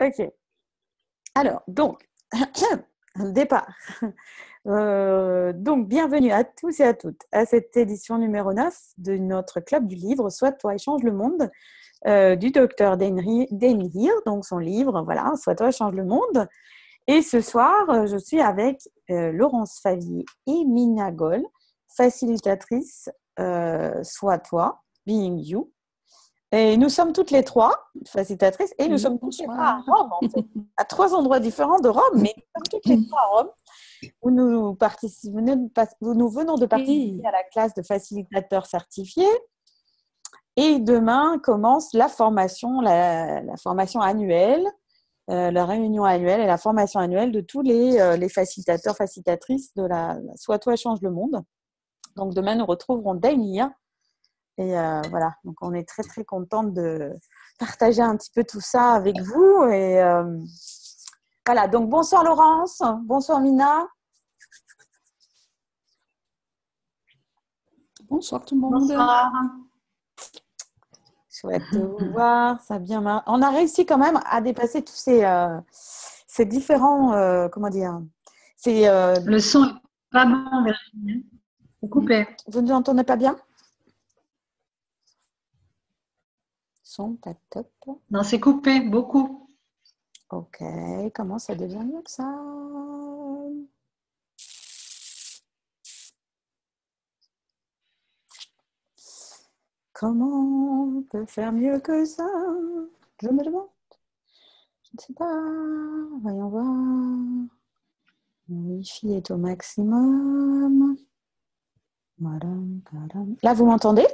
Ok. Alors, donc, départ. Donc, bienvenue à tous et à toutes à cette édition numéro 9 de notre club du livre Soit toi et change le monde du docteur Dain Heer, donc son livre, voilà, Soit toi et change le monde. Et ce soir, je suis avec Laurence Favier et Mina Goll, facilitatrice Soit toi, Being You. Et nous sommes toutes les trois facilitatrices et nous sommes toutes les trois à Rome, en fait, à 3 endroits différents de Rome, mais nous sommes toutes les trois à Rome où nous venons de participer à la classe de facilitateurs certifiés. Et demain commence la formation, la formation annuelle, la réunion annuelle et la formation annuelle de tous les facilitateurs, facilitatrices de la Soit toi change le monde. Donc demain, nous retrouverons Dain Heer. Et voilà, donc on est très très contente de partager un petit peu tout ça avec vous. Et voilà, donc bonsoir Laurence, bonsoir Mina. Bonsoir tout le monde. Bonsoir. Chouette de vous voir, ça a bien marché. On a réussi quand même à dépasser tous ces différents, comment dire, le son est pas bon, Virginie. Vous coupez. Vous ne l'entendez pas bien? Son pas top. Non, c'est coupé, beaucoup. Ok, comment ça devient mieux que ça? Comment on peut faire mieux que ça? Je me demande. Je ne sais pas. Voyons voir. Le Wi-Fi est au maximum. Là, vous m'entendez?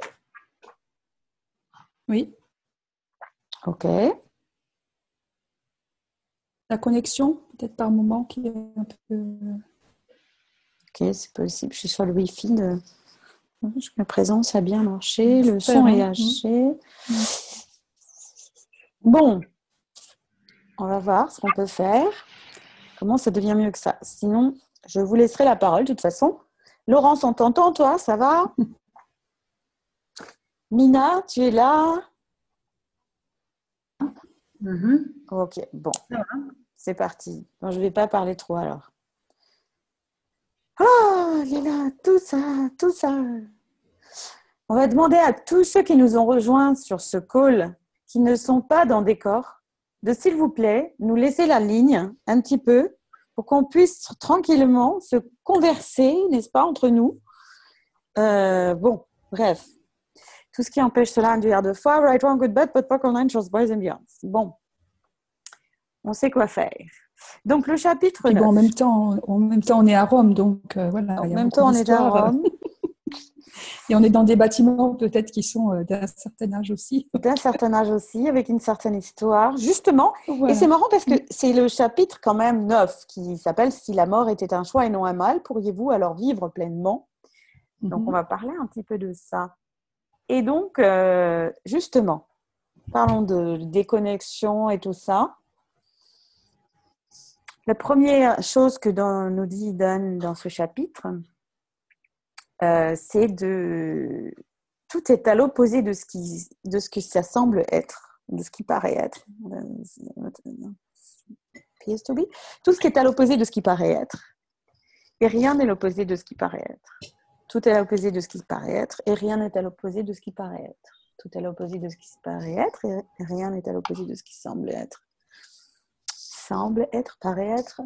Oui. Ok. La connexion, peut-être par moment, qui est un peu... Ok, c'est possible. Je suis sur le Wi-Fi. La présence a bien marché. Le son est haché. Bon. On va voir ce qu'on peut faire. Comment ça devient mieux que ça? Sinon, je vous laisserai la parole de toute façon. Laurence, on t'entend, toi? Ça va? Mina, tu es là? Ok, bon. C'est parti. Non, je ne vais pas parler trop alors. Oh, Lila, tout ça, tout ça. On va demander à tous ceux qui nous ont rejoints sur ce call, qui ne sont pas dans des corps, de s'il vous plaît, nous laisser la ligne un petit peu pour qu'on puisse tranquillement se converser, n'est-ce pas, entre nous. Bon, bref. Tout ce qui empêche cela induire de foi, right, wrong, good, bad, pot, poc, online, chose, boys and beyond. Bon, on sait quoi faire. Donc, le chapitre 9. Bon, en même temps, on est à Rome, donc voilà. En même temps, on est à Rome. Et on est dans des bâtiments peut-être qui sont d'un certain âge aussi. D'un certain âge aussi, avec une certaine histoire, justement. Voilà. Et c'est marrant parce que c'est le chapitre quand même 9 qui s'appelle « Si la mort était un choix et non un mal, pourriez-vous alors vivre pleinement ?» Donc, on va parler un petit peu de ça. Et donc, justement, parlons de déconnexion et tout ça. La première chose que nous dit Dan dans ce chapitre, c'est de... Tout est à l'opposé de ce que ça semble être, de ce qui paraît être. Tout ce qui est à l'opposé de ce qui paraît être. Et rien n'est l'opposé de ce qui paraît être. Tout est à l'opposé de ce qui paraît être, et rien n'est à l'opposé de ce qui paraît être. Tout est à l'opposé de ce qui paraît être, et rien n'est à l'opposé de ce qui semble être. Semble être, paraît être.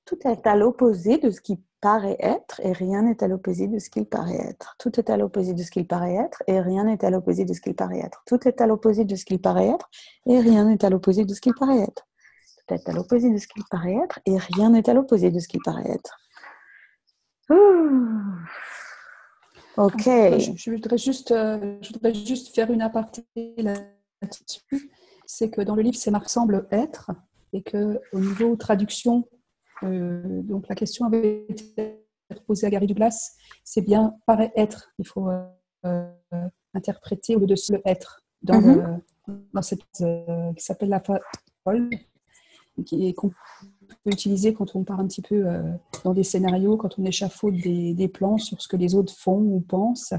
Tout est à l'opposé de ce qui paraît être, et rien n'est à l'opposé de ce qu'il paraît être. Tout est à l'opposé de ce qu'il paraît être, et rien n'est à l'opposé de ce qu'il paraît être. Tout est à l'opposé de ce qu'il paraît être, et rien n'est à l'opposé de ce qu'il paraît être. Tout est à l'opposé de ce qu'il paraît être, et rien n'est à l'opposé de ce qu'il paraît être. Ok. Je voudrais juste faire une aparté là-dessus. C'est que dans le livre, c'est marqué semble être, et qu'au niveau traduction, donc la question avait été posée à Gary Douglas, c'est bien paraît être. Il faut interpréter au lieu de se être dans cette qui s'appelle la parole, qu'on peut utiliser quand on part un petit peu dans des scénarios, quand on échafaude des plans sur ce que les autres font ou pensent,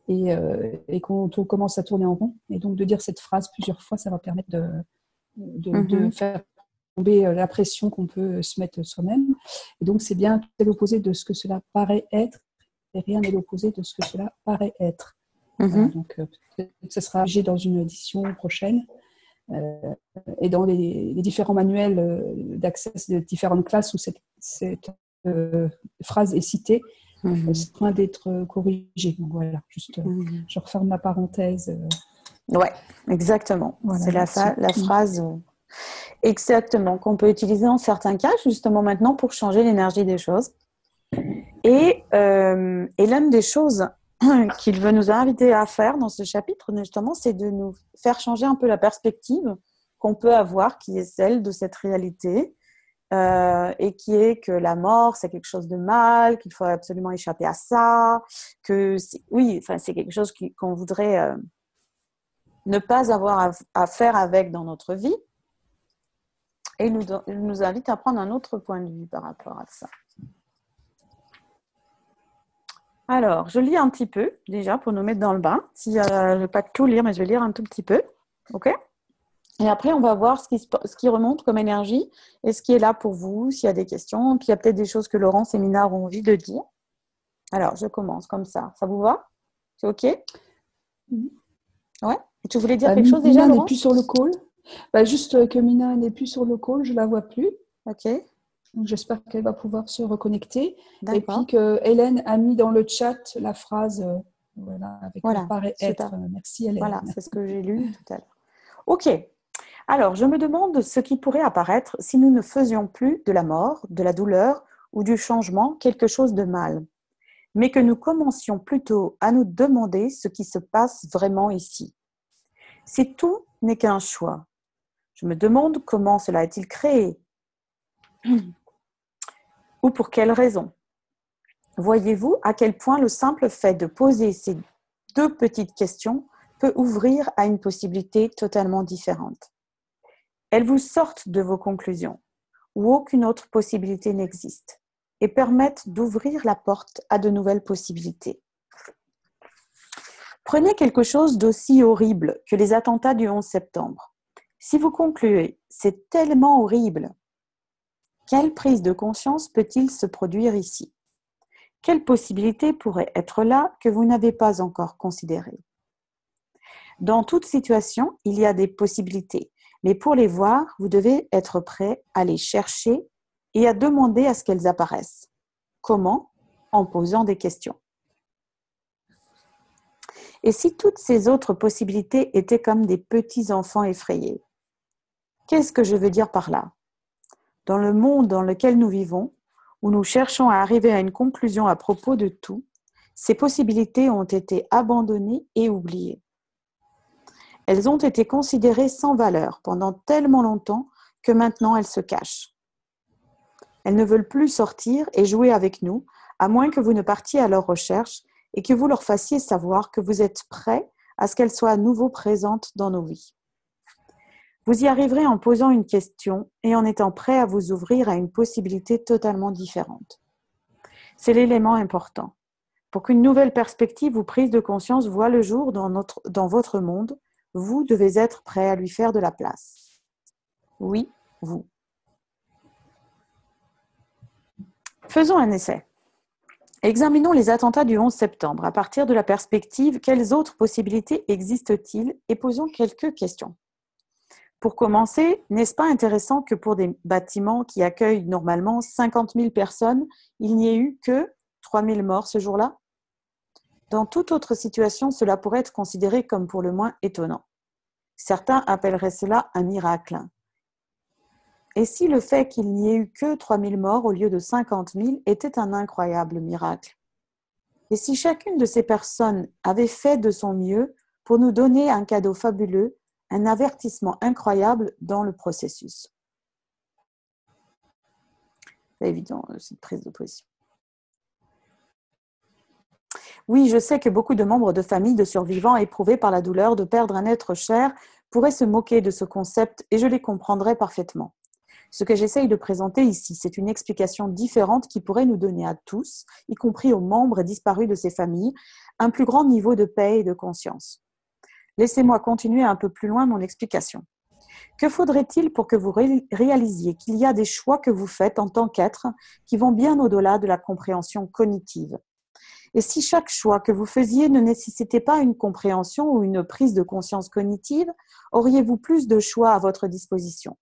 et quand on commence à tourner en rond. Et donc de dire cette phrase plusieurs fois, ça va permettre de faire tomber la pression qu'on peut se mettre soi-même. Et donc, c'est bien l'opposé de ce que cela paraît être, et rien n'est l'opposé de ce que cela paraît être. Voilà, donc, peut-être que ça sera dans une édition prochaine. Et dans les différents manuels d'accès de différentes classes où cette phrase est citée, c'est en train d'être corrigé. Donc voilà, juste, je referme ma parenthèse. Ouais, exactement. Voilà, c'est la phrase exactement qu'on peut utiliser dans certains cas, justement maintenant pour changer l'énergie des choses. Et l'une des choses qu'il veut nous inviter à faire dans ce chapitre, justement, c'est de nous faire changer un peu la perspective qu'on peut avoir, qui est celle de cette réalité, et qui est que la mort, c'est quelque chose de mal, qu'il faut absolument échapper à ça, que c'est quelque chose qu'on voudrait ne pas avoir à faire avec dans notre vie. Et il nous invite à prendre un autre point de vue par rapport à ça. Alors, je lis un petit peu, déjà, pour nous mettre dans le bain. Je ne vais pas tout lire, mais je vais lire un tout petit peu. OK ? Et après, on va voir ce qui remonte comme énergie et ce qui est là pour vous, s'il y a des questions. Puis, il y a peut-être des choses que Laurence et Mina auront envie de dire. Alors, je commence comme ça. Ça vous va ? C'est OK ? Ouais ? Et tu voulais dire quelque chose déjà, Mina Laurence ? n'est plus sur le call. Juste que Mina n'est plus sur le call, je ne la vois plus. OK. Donc, j'espère qu'elle va pouvoir se reconnecter. D'accord. Et puis que Hélène a mis dans le chat la phrase avec paraît super. être. Merci Hélène. Voilà, c'est ce que j'ai lu tout à l'heure. OK. Alors, je me demande ce qui pourrait apparaître si nous ne faisions plus de la mort, de la douleur ou du changement quelque chose de mal, mais que nous commencions plutôt à nous demander ce qui se passe vraiment ici. Si tout n'est qu'un choix, je me demande comment cela est-il créé ou pour quelles raisons. Voyez-vous à quel point le simple fait de poser ces deux petites questions peut ouvrir à une possibilité totalement différente. Elles vous sortent de vos conclusions, où aucune autre possibilité n'existe, et permettent d'ouvrir la porte à de nouvelles possibilités. Prenez quelque chose d'aussi horrible que les attentats du 11 septembre. Si vous concluez « c'est tellement horrible », quelle prise de conscience peut-il se produire ici ? Quelle possibilité pourrait être là que vous n'avez pas encore considérée ? Dans toute situation, il y a des possibilités, mais pour les voir, vous devez être prêt à les chercher et à demander à ce qu'elles apparaissent. Comment ? En posant des questions. Et si toutes ces autres possibilités étaient comme des petits enfants effrayés ? Qu'est-ce que je veux dire par là ? Dans le monde dans lequel nous vivons, où nous cherchons à arriver à une conclusion à propos de tout, ces possibilités ont été abandonnées et oubliées. Elles ont été considérées sans valeur pendant tellement longtemps que maintenant elles se cachent. Elles ne veulent plus sortir et jouer avec nous, à moins que vous ne partiez à leur recherche et que vous leur fassiez savoir que vous êtes prêts à ce qu'elles soient à nouveau présentes dans nos vies. Vous y arriverez en posant une question et en étant prêt à vous ouvrir à une possibilité totalement différente. C'est l'élément important. Pour qu'une nouvelle perspective ou prise de conscience voie le jour dans votre monde, vous devez être prêt à lui faire de la place. Oui, vous. Faisons un essai. Examinons les attentats du 11 septembre. À partir de la perspective, quelles autres possibilités existent-ils et posons quelques questions. Pour commencer, n'est-ce pas intéressant que pour des bâtiments qui accueillent normalement 50 000 personnes, il n'y ait eu que 3 000 morts ce jour-là ? Dans toute autre situation, cela pourrait être considéré comme pour le moins étonnant. Certains appelleraient cela un miracle. Et si le fait qu'il n'y ait eu que 3 000 morts au lieu de 50 000 était un incroyable miracle ? Et si chacune de ces personnes avait fait de son mieux pour nous donner un cadeau fabuleux, un avertissement incroyable dans le processus. C'est évident, cette prise de position. Oui, je sais que beaucoup de membres de familles de survivants éprouvés par la douleur de perdre un être cher pourraient se moquer de ce concept et je les comprendrais parfaitement. Ce que j'essaye de présenter ici, c'est une explication différente qui pourrait nous donner à tous, y compris aux membres disparus de ces familles, un plus grand niveau de paix et de conscience. Laissez-moi continuer un peu plus loin mon explication. Que faudrait-il pour que vous réalisiez qu'il y a des choix que vous faites en tant qu'être qui vont bien au-delà de la compréhension cognitive? Et si chaque choix que vous faisiez ne nécessitait pas une compréhension ou une prise de conscience cognitive, auriez-vous plus de choix à votre disposition?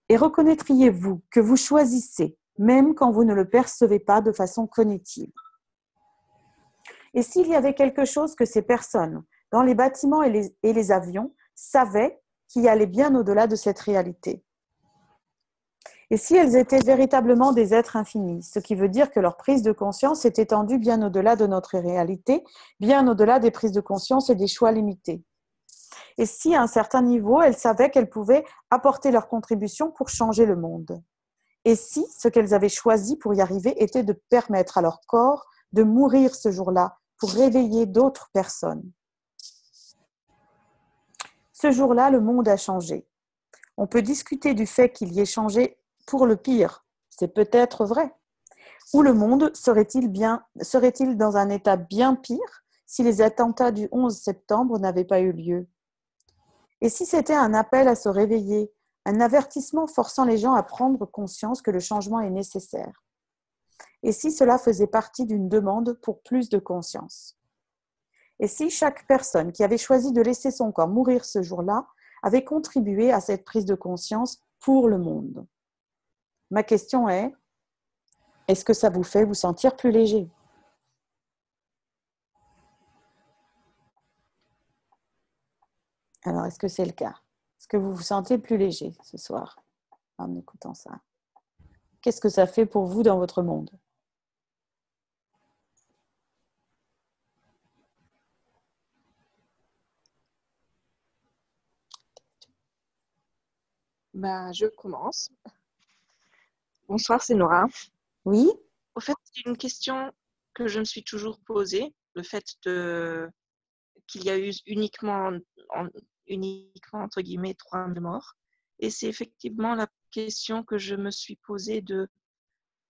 Et reconnaîtriez-vous que vous choisissez, même quand vous ne le percevez pas de façon cognitive? Et s'il y avait quelque chose que ces personnes, dans les bâtiments et les avions, savaient qui allait bien au-delà de cette réalité? Et si elles étaient véritablement des êtres infinis, ce qui veut dire que leur prise de conscience est étendue bien au-delà de notre réalité, bien au-delà des prises de conscience et des choix limités. Et si à un certain niveau, elles savaient qu'elles pouvaient apporter leur contribution pour changer le monde. Et si ce qu'elles avaient choisi pour y arriver était de permettre à leur corps de mourir ce jour-là pour réveiller d'autres personnes. Ce jour-là, le monde a changé. On peut discuter du fait qu'il y ait changé pour le pire. C'est peut-être vrai. Ou le monde serait-il dans un état bien pire si les attentats du 11 septembre n'avaient pas eu lieu? Et si c'était un appel à se réveiller, un avertissement forçant les gens à prendre conscience que le changement est nécessaire? Et si cela faisait partie d'une demande pour plus de conscience? Et si chaque personne qui avait choisi de laisser son corps mourir ce jour-là avait contribué à cette prise de conscience pour le monde? Ma question est, est-ce que ça vous fait vous sentir plus léger? Alors, est-ce que c'est le cas? Est-ce que vous vous sentez plus léger ce soir en écoutant ça? Qu'est-ce que ça fait pour vous dans votre monde? Je commence. Bonsoir, c'est Nora. Oui? Au fait, c'est une question que je me suis toujours posée, le fait qu'il y a eu uniquement, entre guillemets, 3 morts. Et c'est effectivement la question que je me suis posée de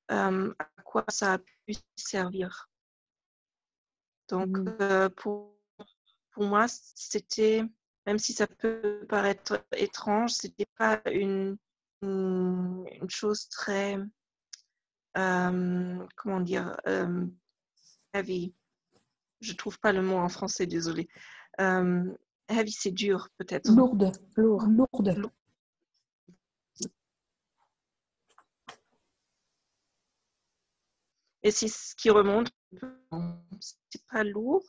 à quoi ça a pu servir. Donc, pour moi, c'était, même si ça peut paraître étrange, c'était pas une chose très, comment dire, heavy. Je trouve pas le mot en français, désolée. Heavy, c'est dur, peut-être. Lourde. Et c'est ce qui remonte, c'est pas lourd,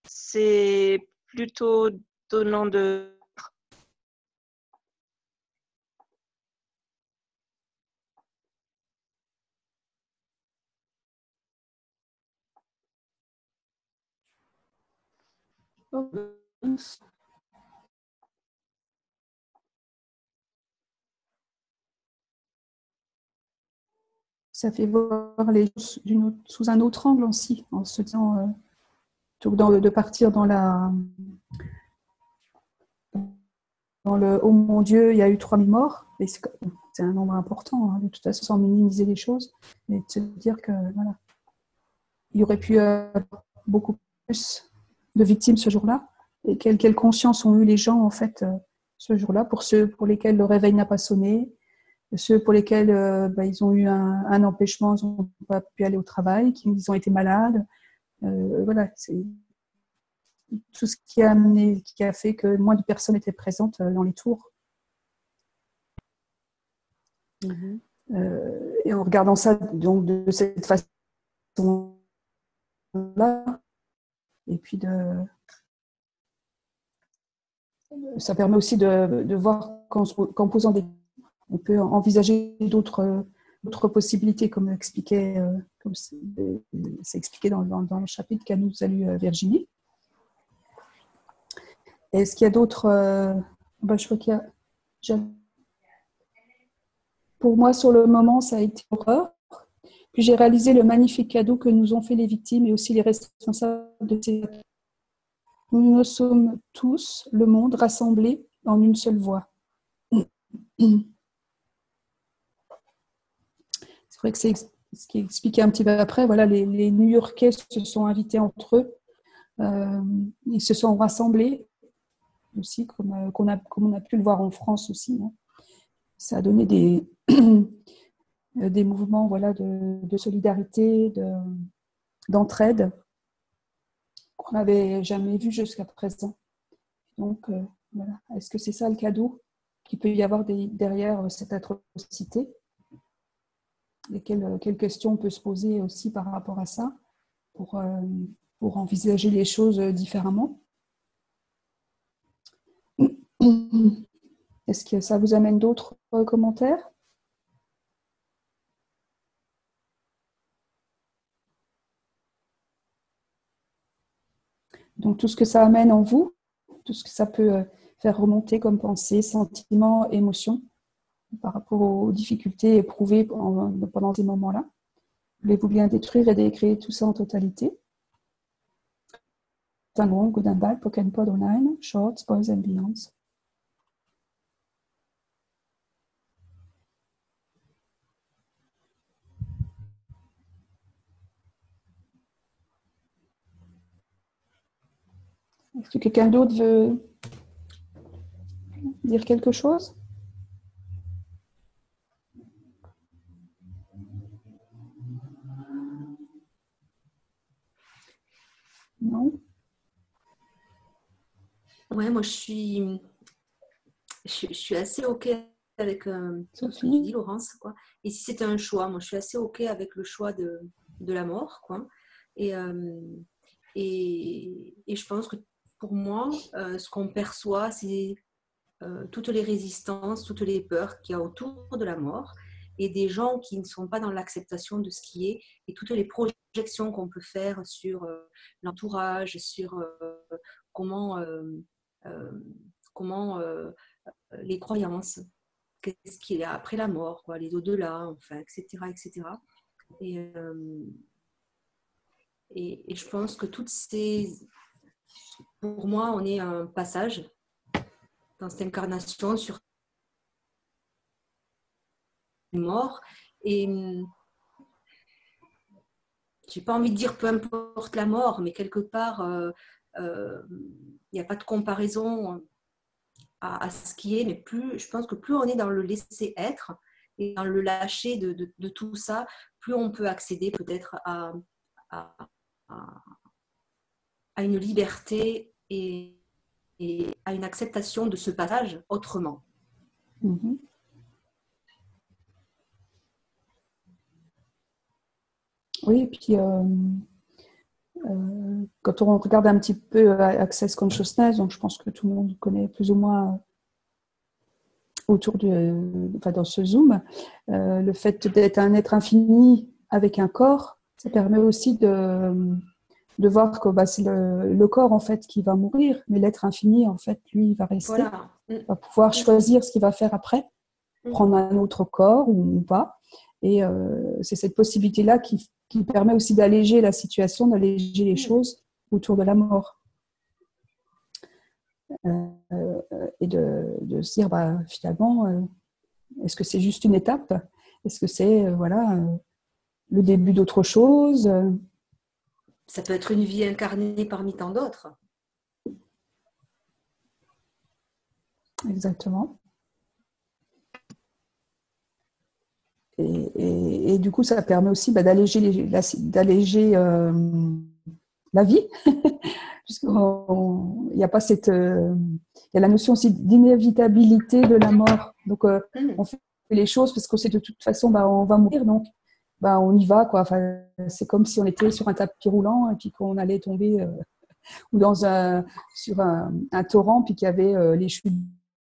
c'est plutôt donnant de... Ça fait voir les choses sous un autre angle aussi, en se disant, plutôt que de partir dans le « oh mon Dieu, il y a eu 3000 morts », c'est un nombre important, hein, de toute façon, sans minimiser les choses, mais de se dire que, voilà, il y aurait pu beaucoup plus de victimes ce jour-là, et quelle conscience ont eu les gens, en fait, ce jour-là, pour ceux pour lesquels le réveil n'a pas sonné, ceux pour lesquels ils ont eu un empêchement, ils n'ont pas pu aller au travail, qu'ils ont été malades. Voilà, c'est tout ce qui a fait que moins de personnes étaient présentes dans les tours. Et en regardant ça donc de cette façon-là, et puis ça permet aussi de voir qu'en posant des... On peut envisager d'autres possibilités, comme c'est expliqué dans le chapitre qu'a nous a lu Virginie. Est-ce qu'il y a d'autres... je crois qu'il y a... Pour moi, sur le moment, ça a été horreur. Puis j'ai réalisé le magnifique cadeau que nous ont fait les victimes et aussi les responsables de ces... Nous sommes tous, le monde, rassemblés en une seule voix. C'est vrai que c'est ce qui est expliqué un petit peu après. Voilà, les New-Yorkais se sont invités entre eux. Ils se sont rassemblés aussi, comme on a pu le voir en France aussi. Hein. Ça a donné des mouvements voilà, de solidarité, d'entraide qu'on n'avait jamais vu jusqu'à présent. Donc, voilà. Est-ce que c'est ça le cadeau qu'il peut y avoir derrière cette atrocité? Et quelles questions on peut se poser aussi par rapport à ça pour envisager les choses différemment? Est-ce que ça vous amène d'autres commentaires? Donc, tout ce que ça amène en vous, tout ce que ça peut faire remonter comme pensée, sentiments, émotions par rapport aux difficultés éprouvées pendant ces moments-là. Voulez-vous bien détruire et décréer tout ça en totalité? Tangon, Good and Bad, Pokémon Pod Online, Shorts, Boys and Beyonds. Est-ce que quelqu'un d'autre veut dire quelque chose? Non? Ouais, moi je suis assez OK avec ce que tu dis, Laurence, quoi. Et si c'était un choix, moi je suis assez OK avec le choix de la mort, quoi. Et je pense que pour moi, ce qu'on perçoit, c'est toutes les résistances, toutes les peurs qu'il y a autour de la mort et des gens qui ne sont pas dans l'acceptation de ce qui est et toutes les projections qu'on peut faire sur l'entourage, sur comment les croyances, qu'est-ce qu'il y a après la mort, quoi, les au-delà, enfin, etc., etc. Et je pense que toutes ces... Pour moi, on est un passage dans cette incarnation sur la mort. Et j'ai pas envie de dire peu importe la mort, mais quelque part, il n'y a pas de comparaison à ce qui est, mais plus, je pense que plus on est dans le laisser être et dans le lâcher de tout ça, plus on peut accéder peut-être à une liberté et à une acceptation de ce passage autrement. Mm-hmm. Oui, et puis quand on regarde un petit peu Access Consciousness, donc je pense que tout le monde connaît plus ou moins dans ce Zoom, le fait d'être un être infini avec un corps, ça permet aussi de voir que c'est le corps en fait qui va mourir, mais l'être infini en fait lui il va rester, voilà. Va pouvoir choisir ce qu'il va faire après, prendre un autre corps ou pas, et c'est cette possibilité là qui permet aussi d'alléger la situation, d'alléger les choses autour de la mort, et de se dire finalement est-ce que c'est juste une étape, est-ce que c'est le début d'autre chose. Ça peut être une vie incarnée parmi tant d'autres. Exactement. Et du coup, ça permet aussi d'alléger la vie, puisqu'il n'y a pas il y a la notion aussi d'inévitabilité de la mort. Donc, on fait les choses parce qu'on sait de toute façon, on va mourir, donc on y va, quoi. Enfin, c'est comme si on était sur un tapis roulant et puis qu'on allait tomber ou sur un torrent, puis qu'il y avait les chutes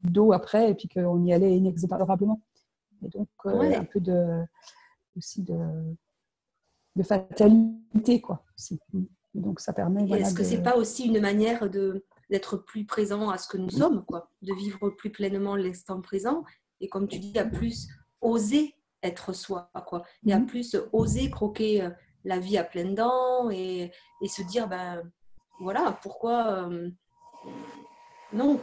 d'eau après, et puis qu'on y allait inexorablement. Et donc, un peu aussi de fatalité, quoi. Aussi. Donc, ça permet... Est-ce que c'est pas aussi une manière d'être plus présent à ce que nous sommes, quoi, de vivre plus pleinement l'instant présent, et comme tu dis, à plus oser être soi, quoi, et à plus oser croquer la vie à pleines dents et se dire, voilà, pourquoi... non,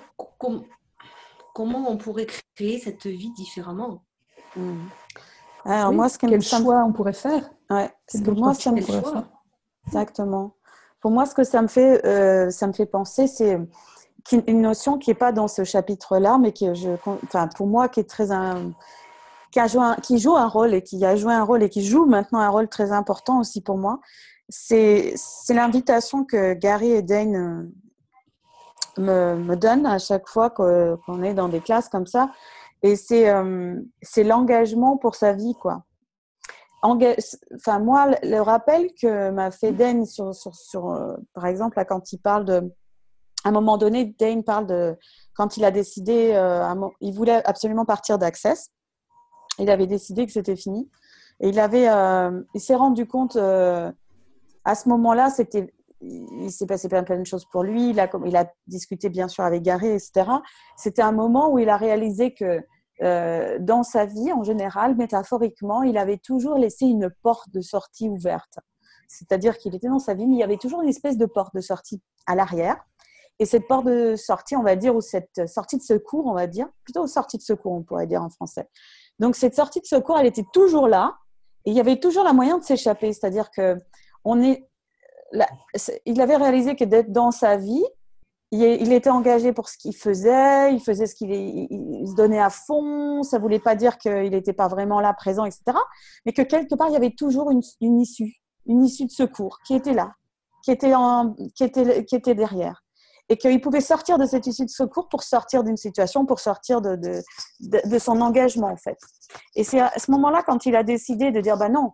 comment on pourrait créer cette vie différemment? Alors, moi, quel choix on pourrait faire? Ouais, moi, ça me fait faire. Exactement. Pour moi, ce que ça me fait penser, c'est une notion qui n'est pas dans ce chapitre-là, mais pour moi, qui est qui joue un rôle et qui a joué un rôle et qui joue maintenant un rôle très important aussi pour moi. C'est l'invitation que Gary et Dane me donnent à chaque fois qu'on est dans des classes comme ça. Et c'est l'engagement pour sa vie, quoi. Moi, le rappel que m'a fait Dane par exemple, là, quand il parle à un moment donné, Dane parle de quand il a décidé, il voulait absolument partir d'Access. Il avait décidé que c'était fini. Et il s'est rendu compte, à ce moment-là, il s'est passé plein de choses pour lui. Il a discuté bien sûr avec Gary, etc. C'était un moment où il a réalisé que dans sa vie, en général, métaphoriquement, il avait toujours laissé une porte de sortie ouverte. C'est-à-dire qu'il était dans sa vie, mais il y avait toujours une espèce de porte de sortie à l'arrière. Et cette porte de sortie, on va dire, ou cette sortie de secours, on va dire, plutôt sortie de secours, on pourrait dire en français. Donc, cette sortie de secours, elle était toujours là et il y avait toujours la moyen de s'échapper. C'est-à-dire il avait réalisé que d'être dans sa vie, il était engagé pour ce qu'il faisait, il faisait il se donnait à fond, ça ne voulait pas dire qu'il n'était pas vraiment là, présent, etc. Mais que quelque part, il y avait toujours une issue de secours qui était là, qui était derrière. Et qu'il pouvait sortir de cette issue de secours pour sortir d'une situation, pour sortir de son engagement, en fait. Et c'est à ce moment-là, quand il a décidé de dire, non,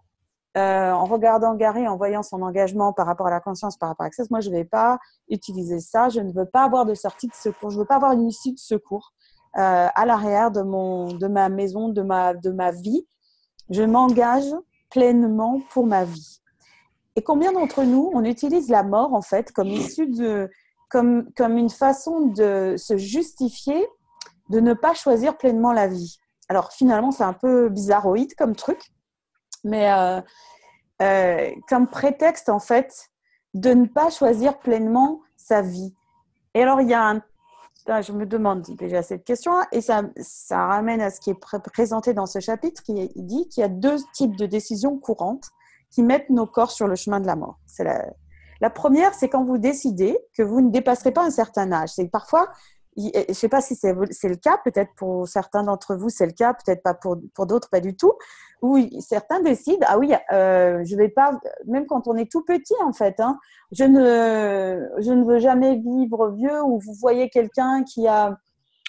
en regardant Gary, en voyant son engagement par rapport à la conscience, par rapport à Access, moi, je ne vais pas utiliser ça, je ne veux pas avoir de sortie de secours, je ne veux pas avoir une issue de secours à l'arrière de ma maison, de ma vie. Je m'engage pleinement pour ma vie. Et combien d'entre nous, on utilise la mort, en fait, comme issue comme une façon de se justifier de ne pas choisir pleinement la vie. Alors finalement, c'est un peu bizarroïde comme truc, mais comme prétexte en fait de ne pas choisir pleinement sa vie. Et alors je me demande déjà cette question et ça ramène à ce qui est présenté dans ce chapitre, il dit qu'il y a 2 types de décisions courantes qui mettent nos corps sur le chemin de la mort. La première, c'est quand vous décidez que vous ne dépasserez pas un certain âge. C'est parfois, je ne sais pas si c'est le cas, peut-être pour certains d'entre vous, c'est le cas, peut-être pas pour d'autres, pas du tout, où certains décident, je vais pas, même quand on est tout petit en fait, je ne veux jamais vivre vieux, ou vous voyez quelqu'un qui a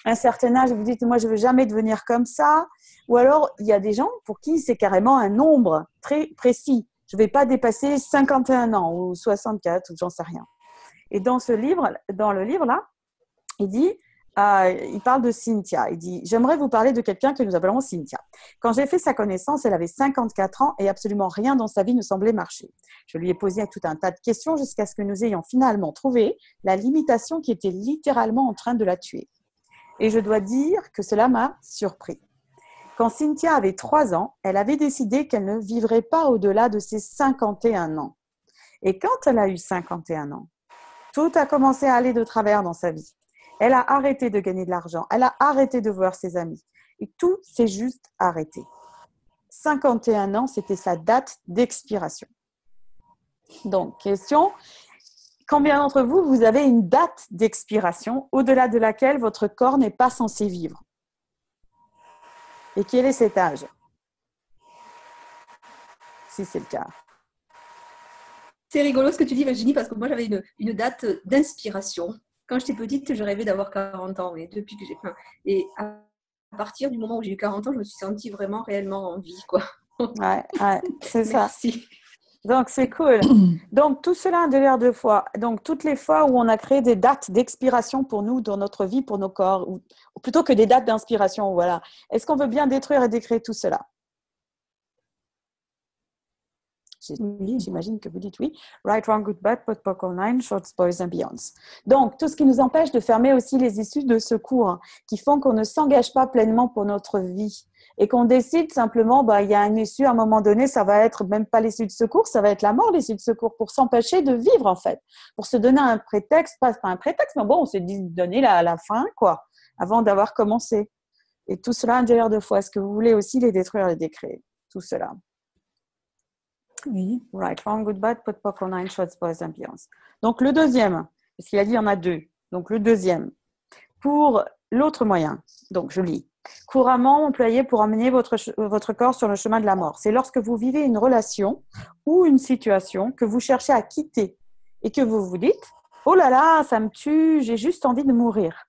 un certain âge, vous dites, moi je ne veux jamais devenir comme ça, ou alors il y a des gens pour qui c'est carrément un nombre très précis. Je ne vais pas dépasser 51 ans ou 64 ou j'en sais rien. Et dans le livre là, il parle de Cynthia. Il dit, j'aimerais vous parler de quelqu'un que nous appelons Cynthia. Quand j'ai fait sa connaissance, elle avait 54 ans et absolument rien dans sa vie ne semblait marcher. Je lui ai posé tout un tas de questions jusqu'à ce que nous ayons finalement trouvé la limitation qui était littéralement en train de la tuer. Et je dois dire que cela m'a surpris. Quand Cynthia avait 3 ans, elle avait décidé qu'elle ne vivrait pas au-delà de ses 51 ans. Et quand elle a eu 51 ans, tout a commencé à aller de travers dans sa vie. Elle a arrêté de gagner de l'argent, elle a arrêté de voir ses amis. Et tout s'est juste arrêté. 51 ans, c'était sa date d'expiration. Donc, question, combien d'entre vous, vous avez une date d'expiration au-delà de laquelle votre corps n'est pas censé vivre ? Et quel est cet âge ? Si c'est le cas. C'est rigolo ce que tu dis, Virginie, parce que moi, j'avais une date d'inspiration. Quand j'étais petite, je rêvais d'avoir 40 ans. Et depuis que j'ai faim. Et à partir du moment où j'ai eu 40 ans, je me suis sentie vraiment réellement en vie, quoi. Ouais, c'est ça. Merci. Donc, c'est cool. Donc, tout cela a de l'air de foi. Donc, toutes les fois où on a créé des dates d'expiration pour nous, dans notre vie, pour nos corps, ou plutôt que des dates d'inspiration, voilà. Est-ce qu'on veut bien détruire et décréer tout cela ? J'imagine que vous dites oui. Right, wrong, good, bad, pot, poc, all nine, shorts, boys and beyonds. Donc, tout ce qui nous empêche de fermer aussi les issues de secours, qui font qu'on ne s'engage pas pleinement pour notre vie. Et qu'on décide simplement, il y a une issue, à un moment donné, ça va être même pas l'issue de secours, ça va être la mort, l'issue de secours, pour s'empêcher de vivre, en fait. Pour se donner un prétexte, pas un prétexte, mais bon, on s'est dit de donner la fin, quoi, avant d'avoir commencé. Et tout cela a de l'air de foi. Est-ce que vous voulez aussi les détruire, les décréer ? Tout cela. Oui. Right, wrong, good, bad, pot, poc, all nine, shorts, boys and beyonds. Donc, le deuxième, parce qu'il a dit il y en a 2. Donc, le deuxième. Pour l'autre moyen, donc je lis. Couramment employé pour emmener votre corps sur le chemin de la mort. C'est lorsque vous vivez une relation ou une situation que vous cherchez à quitter et que vous vous dites « Oh là là, ça me tue, j'ai juste envie de mourir. »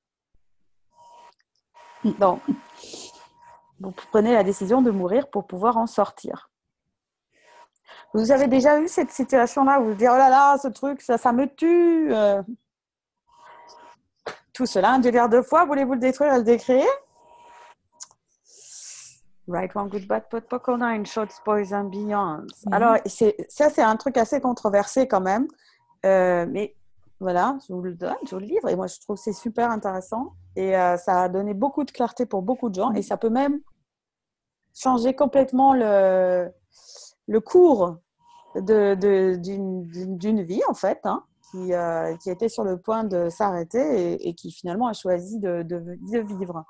Donc, vous prenez la décision de mourir pour pouvoir en sortir. Vous avez déjà eu cette situation-là où vous vous dites « Oh là là, ce truc, ça me tue. » Tout cela, un délire de foi, voulez-vous le détruire et le décréer? Right, one good bad, pot, poco, nine, shots, boys and beyonds. Alors, ça, c'est un truc assez controversé quand même. Mais voilà, je vous le donne, je vous le livre. Et moi, je trouve que c'est super intéressant. Et ça a donné beaucoup de clarté pour beaucoup de gens. Et ça peut même changer complètement le cours d'une vie, en fait, hein, qui était sur le point de s'arrêter et qui finalement a choisi de vivre.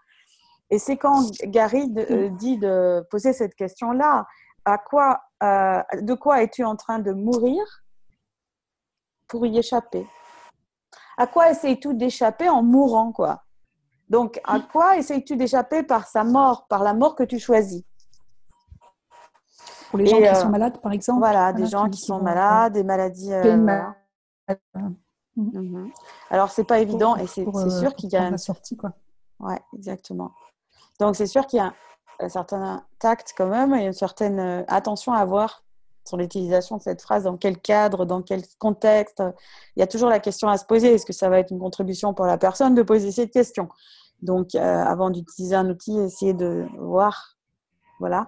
Et c'est quand Gary dit de poser cette question-là, de quoi es-tu en train de mourir pour y échapper? À quoi essayes-tu d'échapper en mourant, quoi? Donc, à quoi essayes-tu d'échapper par la mort que tu choisis? Pour les gens qui sont malades, par exemple. Voilà, des gens qui sont malades, des maladies. Voilà. Alors, c'est pas évident et c'est sûr qu'il y a la sortie, quoi. Ouais, exactement. Donc, c'est sûr qu'il y a un certain tact quand même et une certaine attention à avoir sur l'utilisation de cette phrase, dans quel cadre, dans quel contexte. Il y a toujours la question à se poser. Est-ce que ça va être une contribution pour la personne de poser cette question? Donc, avant d'utiliser un outil, essayer de voir voilà,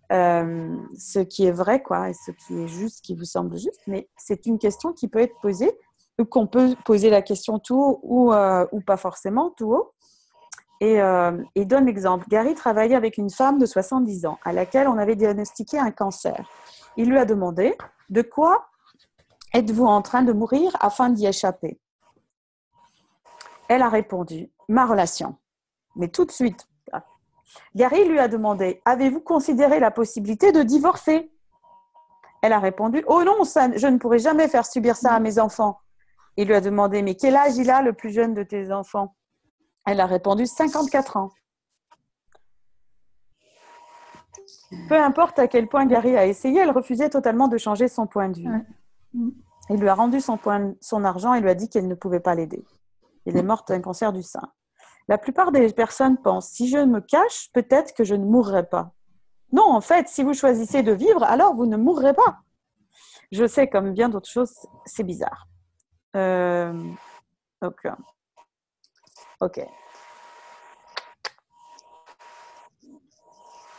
ce qui est vrai, quoi, et ce qui est juste, qui vous semble juste. Mais c'est une question qui peut être posée, ou qu'on peut poser la question tout haut ou pas forcément tout haut. Et donne l'exemple. Gary travaillait avec une femme de 70 ans à laquelle on avait diagnostiqué un cancer. Il lui a demandé « De quoi êtes-vous en train de mourir afin d'y échapper ?» Elle a répondu « Ma relation. » Mais tout de suite, Gary lui a demandé « Avez-vous considéré la possibilité de divorcer ?» Elle a répondu « Oh non, je ne pourrai jamais faire subir ça à mes enfants. » Il lui a demandé « Mais quel âge il a, le plus jeune de tes enfants ?» Elle a répondu 54 ans. Peu importe à quel point Gary a essayé, elle refusait totalement de changer son point de vue. Il lui a rendu son argent et lui a dit qu'elle ne pouvait pas l'aider. Elle est morte d'un cancer du sein. La plupart des personnes pensent, si je me cache, peut-être que je ne mourrai pas. Non, en fait, si vous choisissez de vivre, alors vous ne mourrez pas. Je sais, comme bien d'autres choses, c'est bizarre. Ok.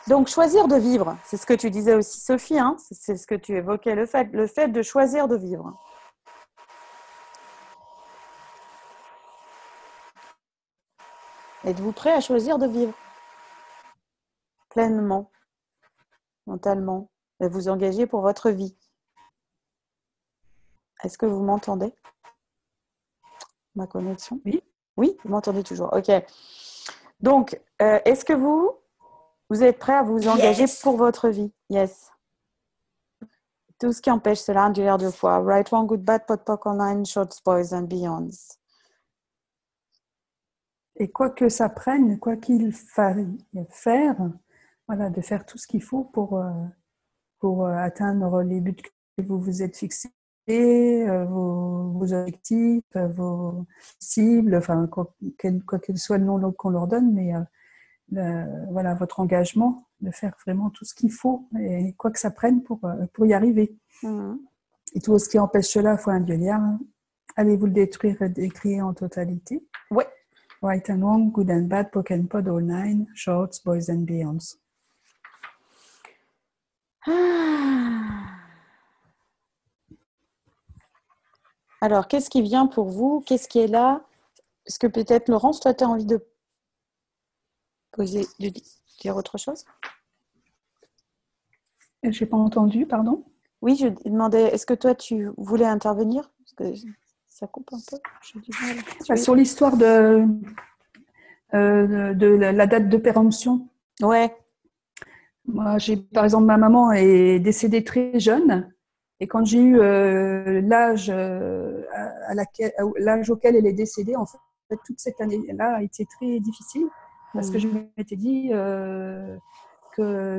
Donc, choisir de vivre, c'est ce que tu disais aussi, Sophie, hein, c'est ce que tu évoquais, le fait de choisir de vivre. Êtes-vous prêt à choisir de vivre pleinement, mentalement, et vous engager pour votre vie? Est-ce que vous m'entendez? Ma connexion? Oui. Oui, vous m'entendez toujours. Ok. Donc, est-ce que vous êtes prêt à vous engager pour votre vie? Yes. Tout ce qui empêche cela, un délire de foi. Right, wrong, good, bad, pot, poc, online, shorts, boys and beyonds. Et quoi que ça prenne, quoi qu'il faille faire, voilà, de faire tout ce qu'il faut pour atteindre les buts que vous vous êtes fixés, vos objectifs, vos cibles, enfin, quel qu'il soit le nom qu'on leur donne, mais voilà, votre engagement de faire vraiment tout ce qu'il faut et quoi que ça prenne pour y arriver. Et tout ce qui empêche cela, il faut un dieu. Allez-vous le détruire et décrire en totalité? Oui. Right and wrong, good and bad, poke and pod, all nine, shorts, boys and beyonds. Alors, qu'est-ce qui vient pour vous? Qu'est-ce qui est là? Est-ce que peut-être, Laurence, toi, tu as envie de dire autre chose? Je n'ai pas entendu, pardon. Oui, je demandais, est-ce que toi, tu voulais intervenir? Parce que ça coupe un peu. J'ai du mal. Sur l'histoire de la date de péremption. Ouais. Moi, par exemple, ma maman est décédée très jeune Et quand j'ai eu l'âge auquel elle est décédée, en fait, toute cette année-là a été très difficile parce que je m'étais dit que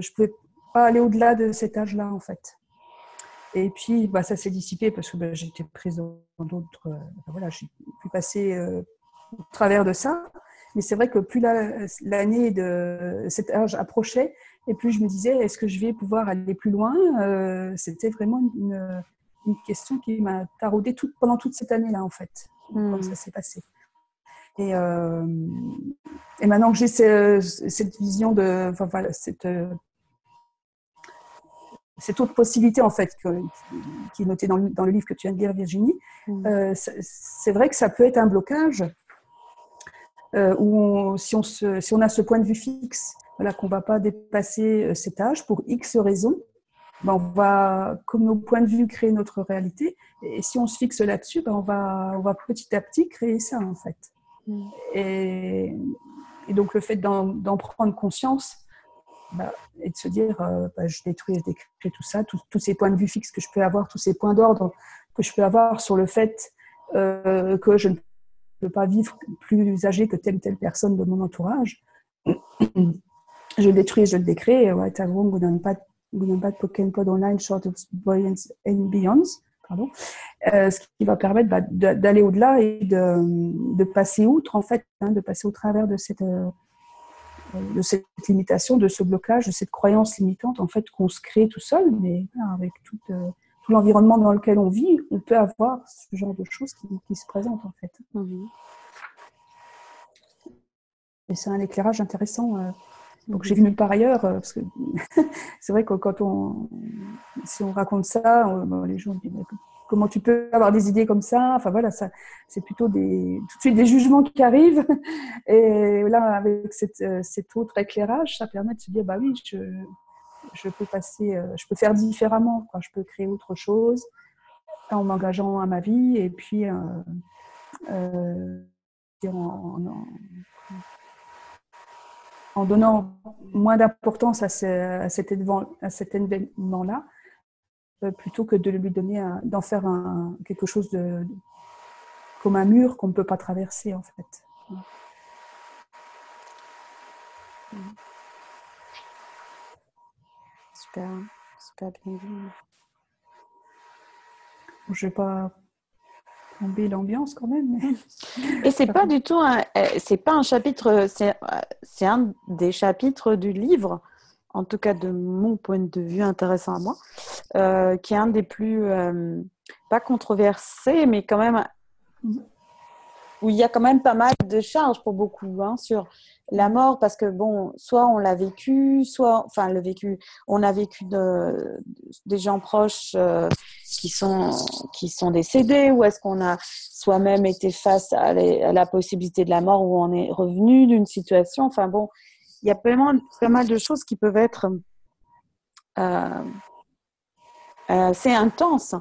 je pouvais pas aller au-delà de cet âge-là, en fait. Et puis, ça s'est dissipé parce que j'étais prise dans d'autres... voilà, j'ai pu passer au travers de ça. Mais c'est vrai que plus l'année de cet âge approchait, et plus je me disais, est-ce que je vais pouvoir aller plus loin ? C'était vraiment une question qui m'a taraudée pendant toute cette année-là, en fait, quand ça s'est passé. Et maintenant que j'ai cette vision de... Enfin, voilà, cette autre possibilité, en fait, qui est notée dans le livre que tu viens de lire, Virginie, c'est vrai que ça peut être un blocage où si on a ce point de vue fixe, voilà, qu'on ne va pas dépasser cet âge pour X raisons, on va, comme nos points de vue, créer notre réalité. Et si on se fixe là-dessus, on va petit à petit créer ça, en fait. Et donc, le fait d'en prendre conscience, et de se dire, je détruis tout ça, tous ces points de vue fixes que je peux avoir, tous ces points d'ordre que je peux avoir sur le fait que je ne peux pas vivre plus âgé que telle ou telle personne de mon entourage. Je le détruis, je le décrée. Right and wrong, Gunnan Pokémon Pod Online, Short of Brilliance and Beyond. Pardon. Ce qui va permettre d'aller au-delà et de passer outre, en fait, de passer au travers de cette limitation, de ce blocage, de cette croyance limitante, en fait, qu'on se crée tout seul, mais avec tout l'environnement dans lequel on vit, on peut avoir ce genre de choses qui se présentent, en fait. Et c'est un éclairage intéressant donc j'ai vu nulle part ailleurs, parce que c'est vrai que si on raconte ça, les gens disent comment tu peux avoir des idées comme ça, enfin voilà, ça, c'est plutôt tout de suite des jugements qui arrivent, et là avec cet autre éclairage, ça permet de se dire oui, je peux passer, je peux faire différemment, quoi. Je peux créer autre chose en m'engageant à ma vie, et puis en donnant moins d'importance à cet événement-là, plutôt que de lui donner, d'en faire quelque chose comme un mur qu'on ne peut pas traverser, en fait. Super, super bien dit. Je ne vais pas plomber l'ambiance quand même. Mais... Et c'est pas du tout c'est pas un chapitre, c'est un des chapitres du livre, en tout cas de mon point de vue intéressant à moi, qui est un des plus, pas controversés, mais quand même, où il y a quand même pas mal de charges pour beaucoup sur la mort, parce que soit on l'a vécu, on a vécu des gens proches qui sont décédés, ou est-ce qu'on a soi-même été face à la possibilité de la mort, où on est revenu d'une situation. Enfin il y a pas mal de choses qui peuvent être assez intenses.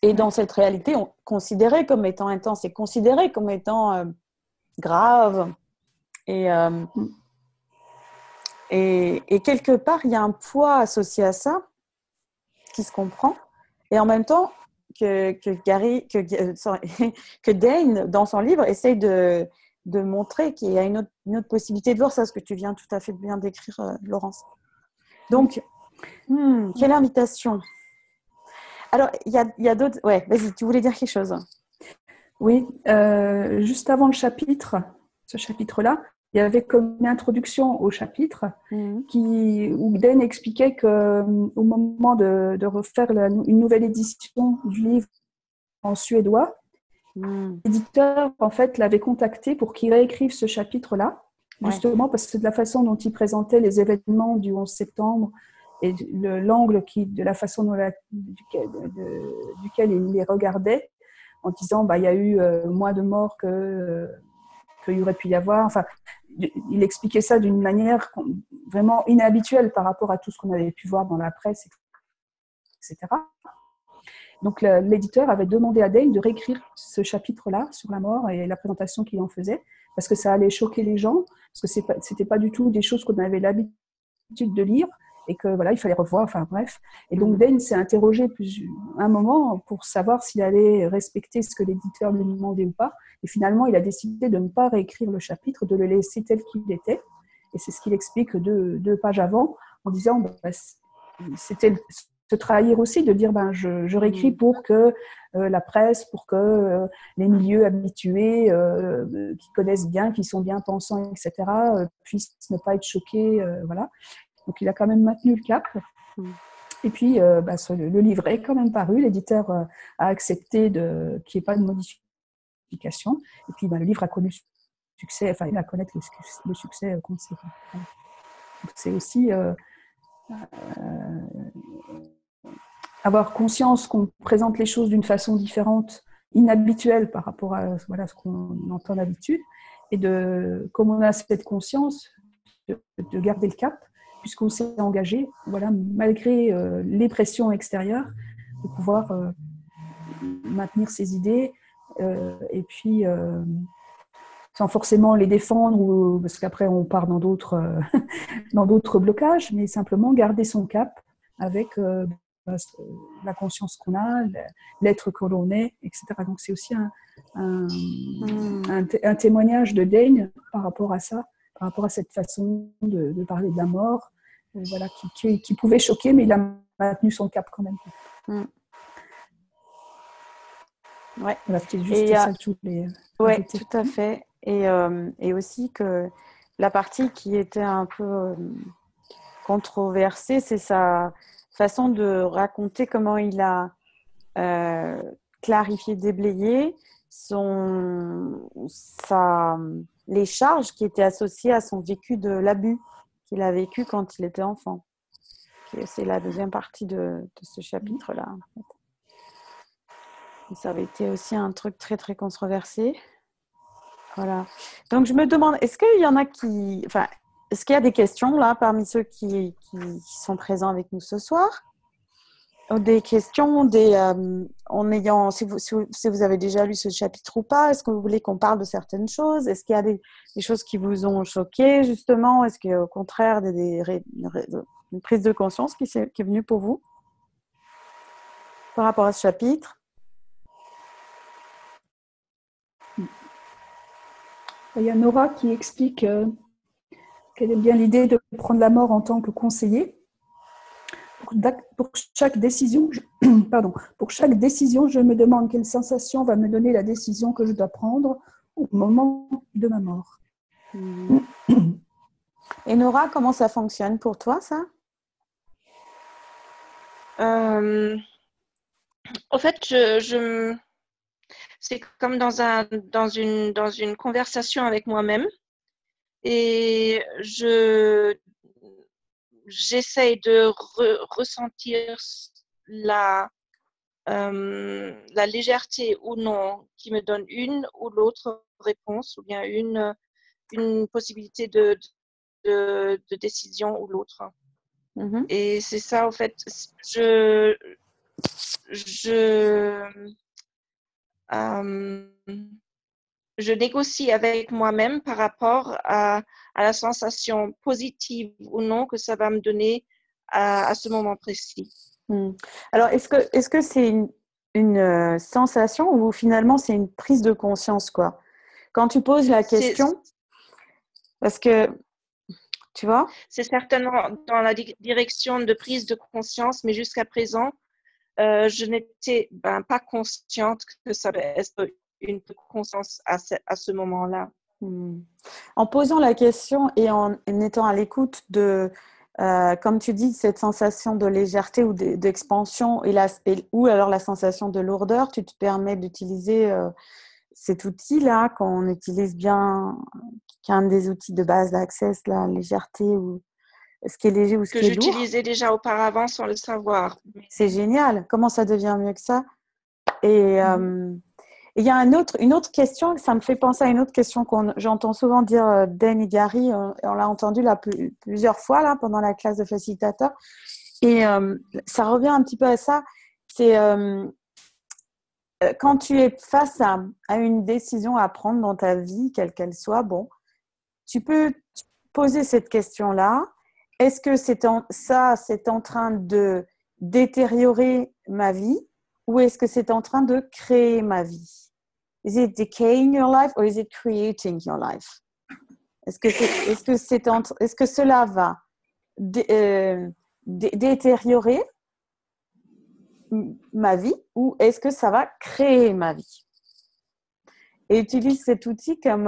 Et dans cette réalité, considérée comme étant intense et considérée comme étant grave. Et quelque part, il y a un poids associé à ça qui se comprend. Et en même temps, que Dane, dans son livre, essaye de montrer qu'il y a une autre possibilité de voir ça, ce que tu viens tout à fait bien décrire, Laurence. Donc, quelle invitation. Alors, il y a d'autres... Ouais, vas-y, tu voulais dire quelque chose ? Oui, juste avant ce chapitre-là, il y avait comme une introduction au chapitre où Dan expliquait qu'au moment de refaire une nouvelle édition du livre en suédois, l'éditeur, en fait, l'avait contacté pour qu'il réécrive ce chapitre-là, justement parce que de la façon dont il présentait les événements du 11 septembre, et l'angle de la façon duquel il les regardait, en disant il y a eu moins de morts qu'il y aurait pu y avoir. Enfin, il expliquait ça d'une manière vraiment inhabituelle par rapport à tout ce qu'on avait pu voir dans la presse, etc. Donc l'éditeur avait demandé à Dane de réécrire ce chapitre-là sur la mort et la présentation qu'il en faisait, parce que ça allait choquer les gens, parce que c'était pas du tout des choses qu'on avait l'habitude de lire. et que voilà, il fallait revoir, enfin bref. Et donc Dane s'est interrogé un moment pour savoir s'il allait respecter ce que l'éditeur lui demandait ou pas. Et finalement, il a décidé de ne pas réécrire le chapitre, de le laisser tel qu'il était. Et c'est ce qu'il explique deux pages avant, en disant c'était se trahir aussi, de dire je réécris pour que la presse, pour que les milieux habitués qui connaissent bien, qui sont bien pensants, etc., puissent ne pas être choqués. Voilà. Donc il a quand même maintenu le cap. Et puis le livre est quand même paru. L'éditeur a accepté qu'il n'y ait pas de modification. Et puis le livre a connu le succès, enfin il va connaître le succès conséquent. Donc c'est aussi avoir conscience qu'on présente les choses d'une façon différente, inhabituelle par rapport à ce qu'on entend d'habitude, et comme on a cette conscience, de garder le cap, puisqu'on s'est engagé, malgré les pressions extérieures, de pouvoir maintenir ses idées, et puis sans forcément les défendre, parce qu'après on part dans d'autres blocages, mais simplement garder son cap avec la conscience qu'on a, l'être que l'on est, etc. Donc c'est aussi un témoignage de Dane par rapport à ça, par rapport à cette façon de parler de la mort, qui pouvait choquer, mais il a maintenu son cap quand même. Ouais. Voilà, c'était juste ça que je voulais ajouter. Tout à fait. Et aussi que la partie qui était un peu controversée, c'est sa façon de raconter comment il a clarifié, déblayé les charges qui étaient associées à son vécu de l'abus qu'il a vécu quand il était enfant. C'est la deuxième partie de ce chapitre-là. En fait. Ça avait été aussi un truc très, très controversé. Voilà. Donc, je me demande, est-ce qu'il y en a est-ce qu'il y a des questions là parmi ceux qui sont présents avec nous ce soir? Des questions, si vous avez déjà lu ce chapitre ou pas, est-ce que vous voulez qu'on parle de certaines choses? Est-ce qu'il y a des choses qui vous ont choqué justement? Est-ce qu'il y a au contraire une prise de conscience qui est venue pour vous par rapport à ce chapitre? Il y a Nora qui explique qu'elle aime bien l'idée de prendre la mort en tant que conseiller. Pour chaque décision, je me demande quelle sensation va me donner la décision que je dois prendre au moment de ma mort. Et Nora, comment ça fonctionne pour toi, ça? En fait, c'est comme dans une conversation avec moi-même, et j'essaye de ressentir la légèreté ou non qui me donne une ou l'autre réponse, ou bien une possibilité de décision ou l'autre. Mm-hmm. Et c'est ça, en fait, je négocie avec moi-même par rapport à la sensation positive ou non que ça va me donner à ce moment précis. Alors, est-ce que c'est une sensation ou finalement c'est une prise de conscience, quoi? Quand tu poses la question, parce que, tu vois? C'est certainement dans la direction de prise de conscience, mais jusqu'à présent, je n'étais pas consciente que ça va être une conscience à ce moment-là. En posant la question et en étant à l'écoute de, comme tu dis, cette sensation de légèreté ou d'expansion ou alors la sensation de lourdeur, tu te permets d'utiliser cet outil-là qu'on utilise bien, qui est un des outils de base d'Access, la légèreté ou ce qui est léger ou ce qui est lourd. Que j'utilisais déjà auparavant sans le savoir. C'est génial. Comment ça devient mieux que ça? Et il y a une autre question, ça me fait penser à une autre question j'entends souvent dire Dan et Gary, on l'a entendu là plusieurs fois là, pendant la classe de facilitateur. Et ça revient un petit peu à ça. C'est quand tu es face à une décision à prendre dans ta vie, quelle qu'elle soit, tu peux poser cette question-là. est-ce que c'est en train de détériorer ma vie ou est-ce que c'est en train de créer ma vie? Is it decaying your life or is it creating your life? Est-ce que cela va détériorer ma vie ou est-ce que ça va créer ma vie? Et utilise cet outil comme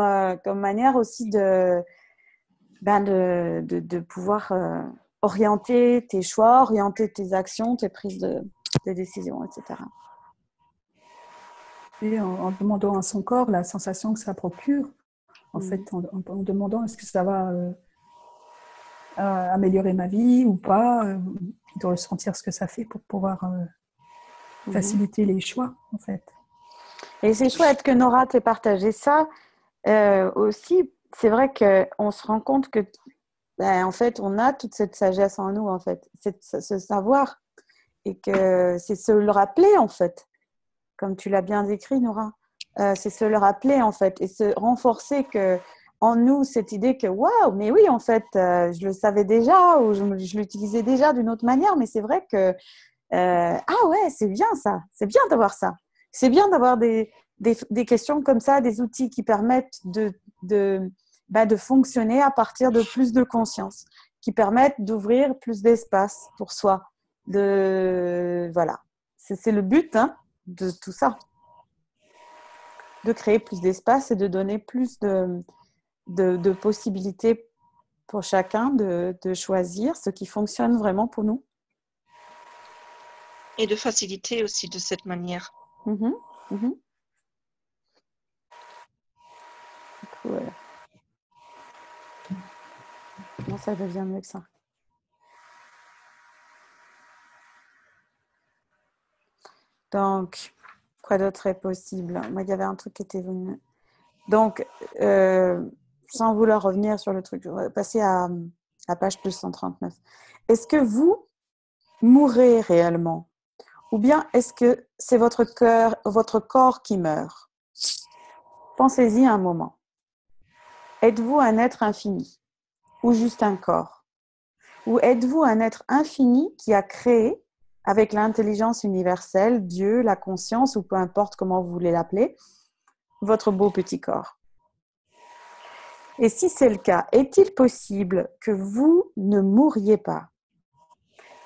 manière aussi de pouvoir orienter tes choix, orienter tes actions, tes prises de décisions, etc. Et en demandant à son corps la sensation que ça procure, en fait, en demandant est-ce que ça va améliorer ma vie ou pas, de ressentir ce que ça fait pour pouvoir faciliter les choix, en fait. Et c'est chouette que Nora t'ait partagé ça. Aussi, c'est vrai qu'on se rend compte que, en fait, on a toute cette sagesse en nous, en fait, ce savoir, et que c'est se le rappeler, en fait, comme tu l'as bien décrit, Nora. C'est se le rappeler, en fait, et se renforcer en nous cette idée que, waouh, mais oui, en fait, je le savais déjà, ou je l'utilisais déjà d'une autre manière, mais c'est vrai que, ah ouais, c'est bien ça, c'est bien d'avoir ça. C'est bien d'avoir des questions comme ça, des outils qui permettent de fonctionner à partir de plus de conscience, qui permettent d'ouvrir plus d'espace pour soi. Voilà. C'est le but de tout ça. De créer plus d'espace et de donner plus de possibilités pour chacun de choisir ce qui fonctionne vraiment pour nous. Et de faciliter aussi de cette manière. Cool. Comment ça devient mieux que ça? Donc, quoi d'autre est possible? Moi, il y avait un truc qui était venu. Donc, sans vouloir revenir sur le truc, on va passer à la page 239. Est-ce que vous mourrez réellement? Ou bien est-ce que c'est votre corps qui meurt? Pensez-y un moment. Êtes-vous un être infini ou juste un corps? Ou êtes-vous un être infini qui a créé, avec l'intelligence universelle, Dieu, la conscience, ou peu importe comment vous voulez l'appeler, votre beau petit corps? Et si c'est le cas, est-il possible que vous ne mouriez pas?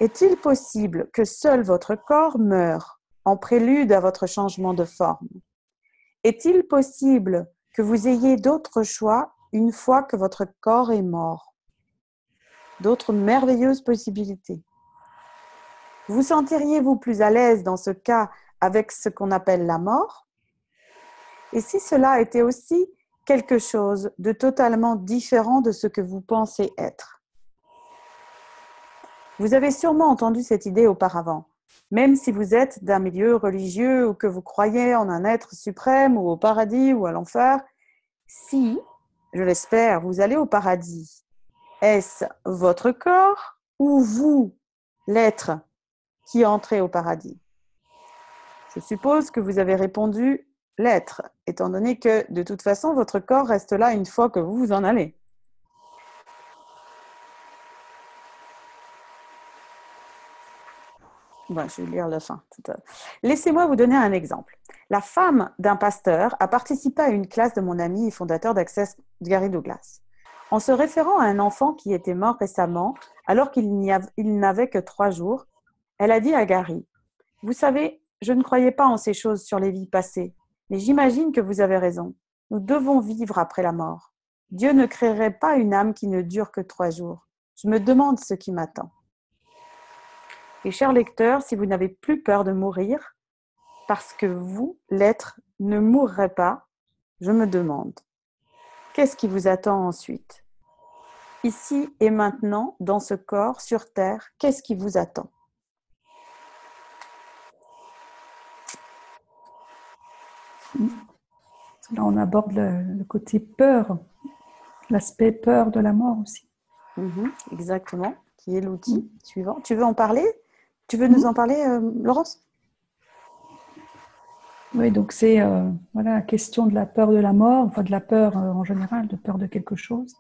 Est-il possible que seul votre corps meure en prélude à votre changement de forme? Est-il possible que vous ayez d'autres choix une fois que votre corps est mort? D'autres merveilleuses possibilités. Vous sentiriez-vous plus à l'aise dans ce cas avec ce qu'on appelle la mort? Et si cela était aussi quelque chose de totalement différent de ce que vous pensez être? Vous avez sûrement entendu cette idée auparavant, même si vous êtes d'un milieu religieux ou que vous croyez en un être suprême ou au paradis ou à l'enfer. Si, je l'espère, vous allez au paradis, est-ce votre corps ou vous, l'être, qui entrez au paradis? Je suppose que vous avez répondu l'être, étant donné que de toute façon, votre corps reste là une fois que vous en allez. Bon, je vais lire la fin. Laissez-moi vous donner un exemple. La femme d'un pasteur a participé à une classe de mon ami et fondateur d'Access, Gary Douglas. En se référant à un enfant qui était mort récemment, alors qu'il n'avait que 3 jours, elle a dit à Gary, « Vous savez, je ne croyais pas en ces choses sur les vies passées, mais j'imagine que vous avez raison. Nous devons vivre après la mort. Dieu ne créerait pas une âme qui ne dure que 3 jours. Je me demande ce qui m'attend. » Et chers lecteurs, si vous n'avez plus peur de mourir, parce que vous, l'être, ne mourrez pas, je me demande, qu'est-ce qui vous attend ensuite? Ici et maintenant, dans ce corps, sur Terre, qu'est-ce qui vous attend? Là, on aborde le côté peur, l'aspect peur de la mort aussi. Exactement, qui est l'outil suivant. Tu veux en parler? Tu veux nous en parler, Laurence? Oui, donc c'est la question de la peur de la mort, enfin de la peur en général, de peur de quelque chose.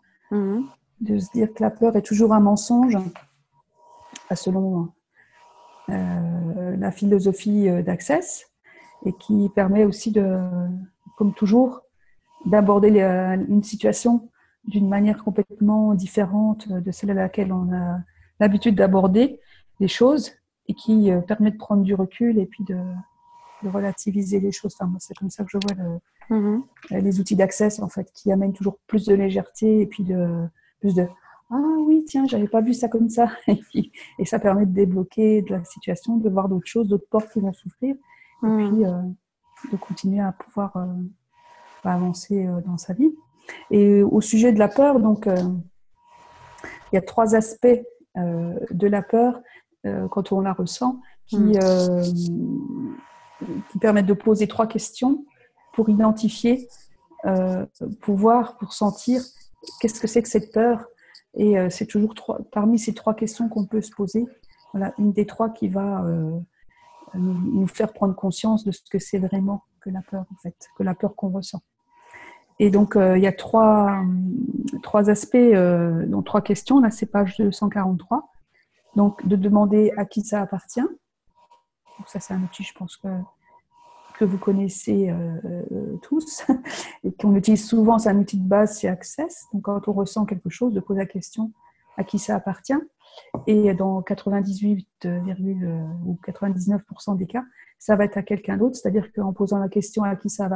de se dire que la peur est toujours un mensonge, selon la philosophie d'Access, et qui permet aussi comme toujours, d'aborder une situation d'une manière complètement différente de celle à laquelle on a l'habitude d'aborder les choses, et qui permet de prendre du recul et puis de relativiser les choses. Enfin, moi, c'est comme ça que je vois les outils d'Access, en fait, qui amènent toujours plus de légèreté et puis plus de « Ah oui, tiens, j'avais pas vu ça comme ça ». Et ça permet de débloquer de la situation, de voir d'autres choses, d'autres portes qui vont s'ouvrir, et puis de continuer à pouvoir avancer dans sa vie. Et au sujet de la peur, donc, il y a 3 aspects de la peur quand on la ressent qui permettent de poser 3 questions pour identifier, pour voir, pour sentir qu'est-ce que c'est que cette peur. Et c'est toujours parmi ces 3 questions qu'on peut se poser. Voilà, une des 3 qui va nous faire prendre conscience de ce que c'est vraiment que la peur, en fait, que la peur qu'on ressent. Et donc, il y a 3 aspects, donc 3 questions. Là, c'est page 243. Donc, de demander à qui ça appartient. Donc, ça, c'est un outil, je pense, que vous connaissez tous et qu'on utilise souvent. C'est un outil de base chez Access. Donc, quand on ressent quelque chose, de poser la question à qui ça appartient. Et dans 98, ou 99% des cas, ça va être à quelqu'un d'autre. C'est-à-dire qu'en posant la question à qui ça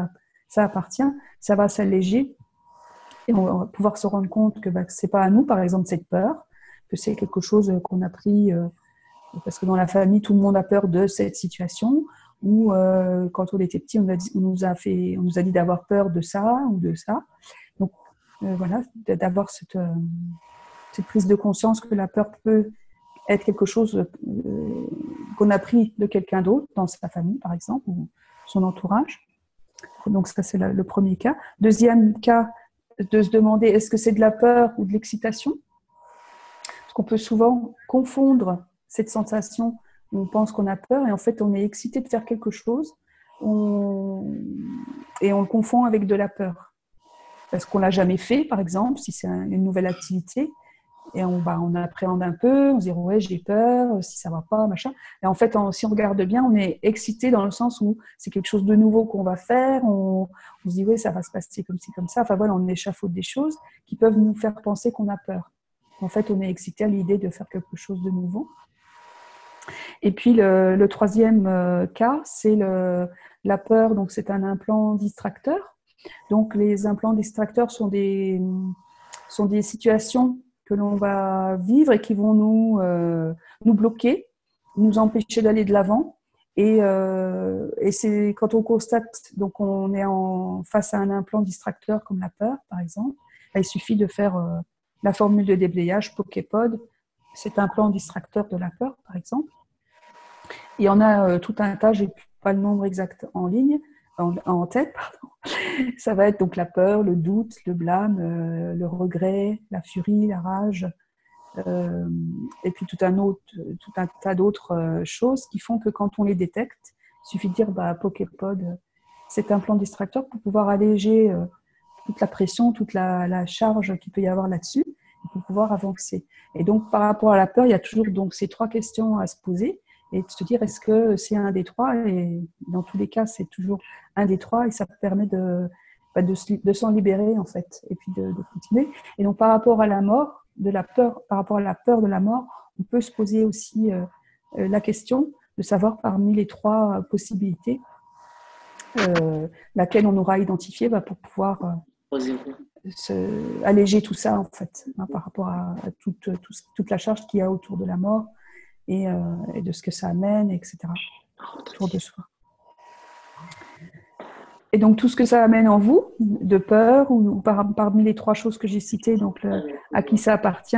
appartient, ça va s'alléger et on va pouvoir se rendre compte que c'est pas à nous, par exemple, cette peur, que c'est quelque chose qu'on a pris parce que dans la famille, tout le monde a peur de cette situation, ou quand on était petit, on nous a dit d'avoir peur de ça ou de ça. Donc voilà, d'avoir cette prise de conscience que la peur peut être quelque chose qu'on a pris de quelqu'un d'autre, dans sa famille par exemple, ou son entourage. Donc ça, c'est le premier cas. Deuxième cas, de se demander est-ce que c'est de la peur ou de l'excitation ? Parce qu'on peut souvent confondre cette sensation où on pense qu'on a peur et en fait on est excité de faire quelque chose et on le confond avec de la peur. Parce qu'on ne l'a jamais fait, par exemple, si c'est une nouvelle activité, et on appréhende un peu, on se dit ouais, j'ai peur, si ça ne va pas, machin. Et en fait, si on regarde bien, on est excité dans le sens où c'est quelque chose de nouveau qu'on va faire, on se dit ouais, ça va se passer comme ci, comme ça. Enfin voilà, on échafaude des choses qui peuvent nous faire penser qu'on a peur. En fait, on est excité à l'idée de faire quelque chose de nouveau. Et puis, le troisième cas, c'est la peur. Donc, c'est un implant distracteur. Donc, les implants distracteurs sont des situations que l'on va vivre et qui vont nous bloquer, nous empêcher d'aller de l'avant. Et c'est quand on constate, donc on est face à un implant distracteur comme la peur, par exemple, il suffit de faire la formule de déblayage Poképod, cet implant distracteur de la peur, par exemple. Il y en a tout un tas, je n'ai pas le nombre exact en tête, pardon. Ça va être donc la peur, le doute, le blâme, le regret, la furie, la rage, et puis tout un tas d'autres choses qui font que quand on les détecte, il suffit de dire Poképod, c'est un plan distracteur pour pouvoir alléger toute la pression, toute la charge qu'il peut y avoir là-dessus, pour pouvoir avancer. Et donc par rapport à la peur, il y a toujours donc ces 3 questions à se poser et de se dire est-ce que c'est un des 3, et dans tous les cas c'est toujours un des 3 et ça permet de s'en libérer en fait et puis de continuer. Et donc par rapport à la mort, par rapport à la peur de la mort, on peut se poser aussi la question de savoir parmi les 3 possibilités laquelle on aura identifiée pour pouvoir alléger tout ça en fait, par rapport à toute la charge qu'il y a autour de la mort et de ce que ça amène, etc. autour de soi. Et donc tout ce que ça amène en vous, de peur, ou parmi les 3 choses que j'ai citées, donc à qui ça appartient,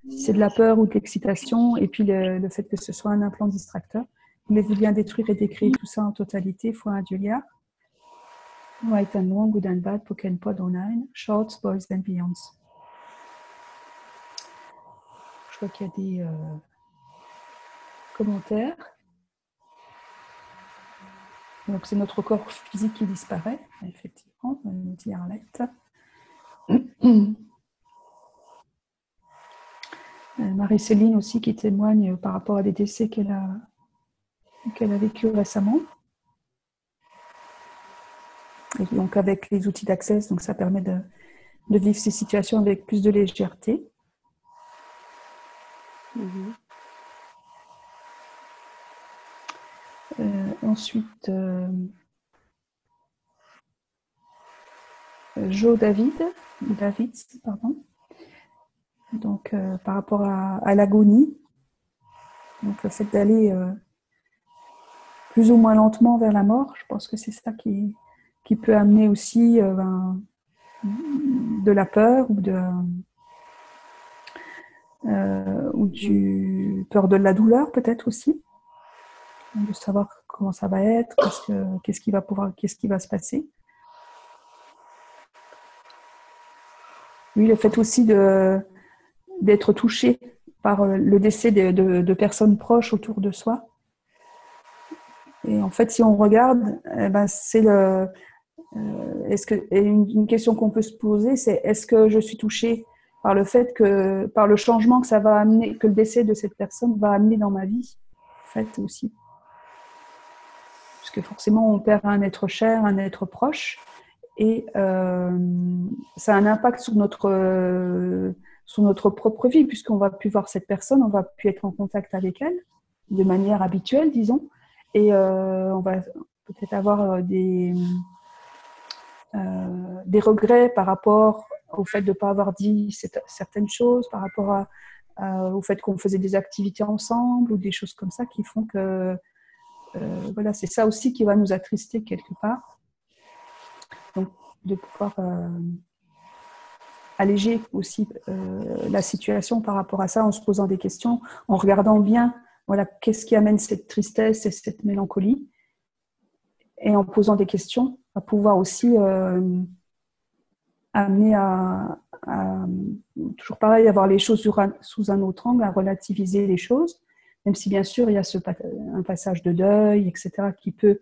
si c'est de la peur ou de l'excitation, et puis le fait que ce soit un implant distracteur. Voulez-vous bien détruire et décrire tout ça en totalité, fois un Dieu liard. Right and wrong, good and bad, Poképod online, shorts, boys and beyonds. Je vois qu'il y a des commentaires. Donc, c'est notre corps physique qui disparaît, effectivement, nous dit Arlette. Marie-Céline aussi qui témoigne par rapport à des décès qu'elle a vécu récemment. Et donc avec les outils d'Access, donc ça permet de vivre ces situations avec plus de légèreté. Ensuite, David, pardon. Donc par rapport à l'agonie, donc le fait d'aller plus ou moins lentement vers la mort, je pense que c'est ça qui peut amener aussi de la peur ou du peur de la douleur peut-être aussi, de savoir comment ça va être, qu'est-ce qui va se passer. Oui, le fait aussi d'être touché par le décès de personnes proches autour de soi. Et en fait, si on regarde, c'est une question qu'on peut se poser, c'est est-ce que je suis touchée par le changement que ça va amener, que le décès de cette personne va amener dans ma vie, en fait aussi. Parce que forcément, on perd un être cher, un être proche, et ça a un impact sur notre propre vie, puisqu'on ne va plus voir cette personne, on ne va plus être en contact avec elle, de manière habituelle, disons. Et on va peut-être avoir des regrets par rapport au fait de ne pas avoir dit certaines choses, par rapport au fait qu'on faisait des activités ensemble ou des choses comme ça qui font que voilà, c'est ça aussi qui va nous attrister quelque part. Donc, de pouvoir alléger aussi la situation par rapport à ça en se posant des questions, en regardant bien voilà, qu'est-ce qui amène cette tristesse et cette mélancolie, et en posant des questions, à pouvoir aussi amener à toujours pareil, à voir les choses sous un autre angle, à relativiser les choses, même si bien sûr il y a un passage de deuil, etc., qui peut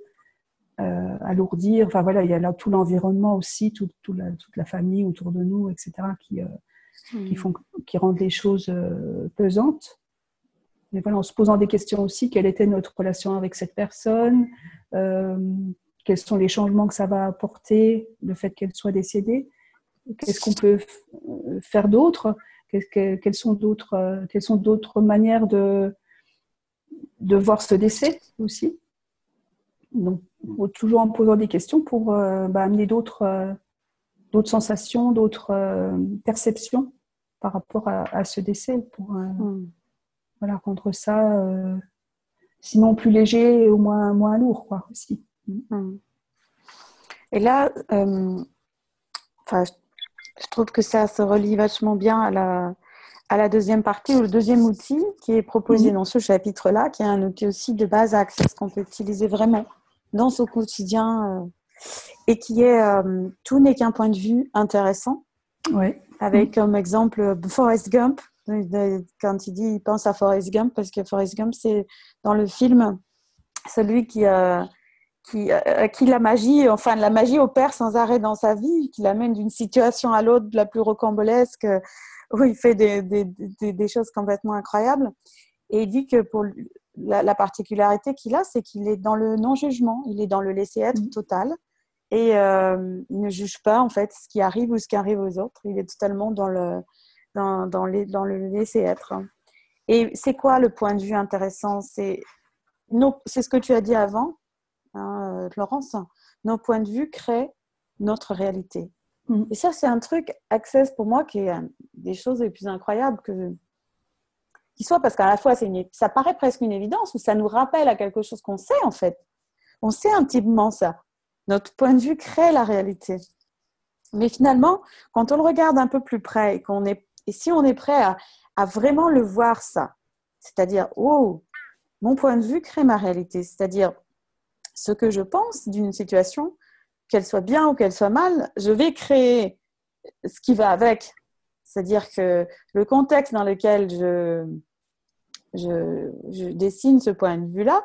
alourdir. Enfin voilà, il y a là tout l'environnement aussi, toute la famille autour de nous, etc., qui rendent les choses pesantes. Mais voilà, en se posant des questions aussi, quelle était notre relation avec cette personne, quels sont les changements que ça va apporter, le fait qu'elle soit décédée, qu'est-ce qu'on peut faire d'autre, quelles sont d'autres manières de voir ce décès aussi. Donc, toujours en posant des questions pour amener d'autres sensations, d'autres perceptions par rapport à ce décès, pour voilà, rendre ça sinon plus léger et au moins lourd, quoi, aussi. Et là, je trouve que ça se relie vachement bien à la deuxième partie, ou le deuxième outil qui est proposé dans ce chapitre-là, qui est un outil aussi de base Access qu'on peut utiliser vraiment dans son quotidien et qui est tout n'est qu'un point de vue intéressant. Ouais. Avec comme exemple Forrest Gump, quand il pense à Forrest Gump, parce que Forrest Gump, c'est dans le film celui qui la magie opère sans arrêt dans sa vie, qui l'amène d'une situation à l'autre la plus rocambolesque, où il fait des choses complètement incroyables. Et il dit que pour la particularité qu'il a, c'est qu'il est dans le non-jugement, il est dans le laisser-être total. Et il ne juge pas en fait ce qui arrive ou ce qui arrive aux autres. Il est totalement dans le laisser-être. Et c'est quoi le point de vue intéressant ? C'est ce que tu as dit avant, hein, Laurence. Nos points de vue créent notre réalité. Et ça, c'est un truc Access pour moi qui est des choses les plus incroyables qui soit, parce qu'à la fois ça paraît presque une évidence, ou ça nous rappelle à quelque chose qu'on sait en fait. On sait intimement ça. Notre point de vue crée la réalité. Mais finalement, quand on le regarde un peu plus près et si on est prêt à vraiment le voir ça, c'est-à-dire, mon point de vue crée ma réalité, c'est-à-dire ce que je pense d'une situation, qu'elle soit bien ou qu'elle soit mal, je vais créer ce qui va avec. C'est-à-dire que le contexte dans lequel je dessine ce point de vue-là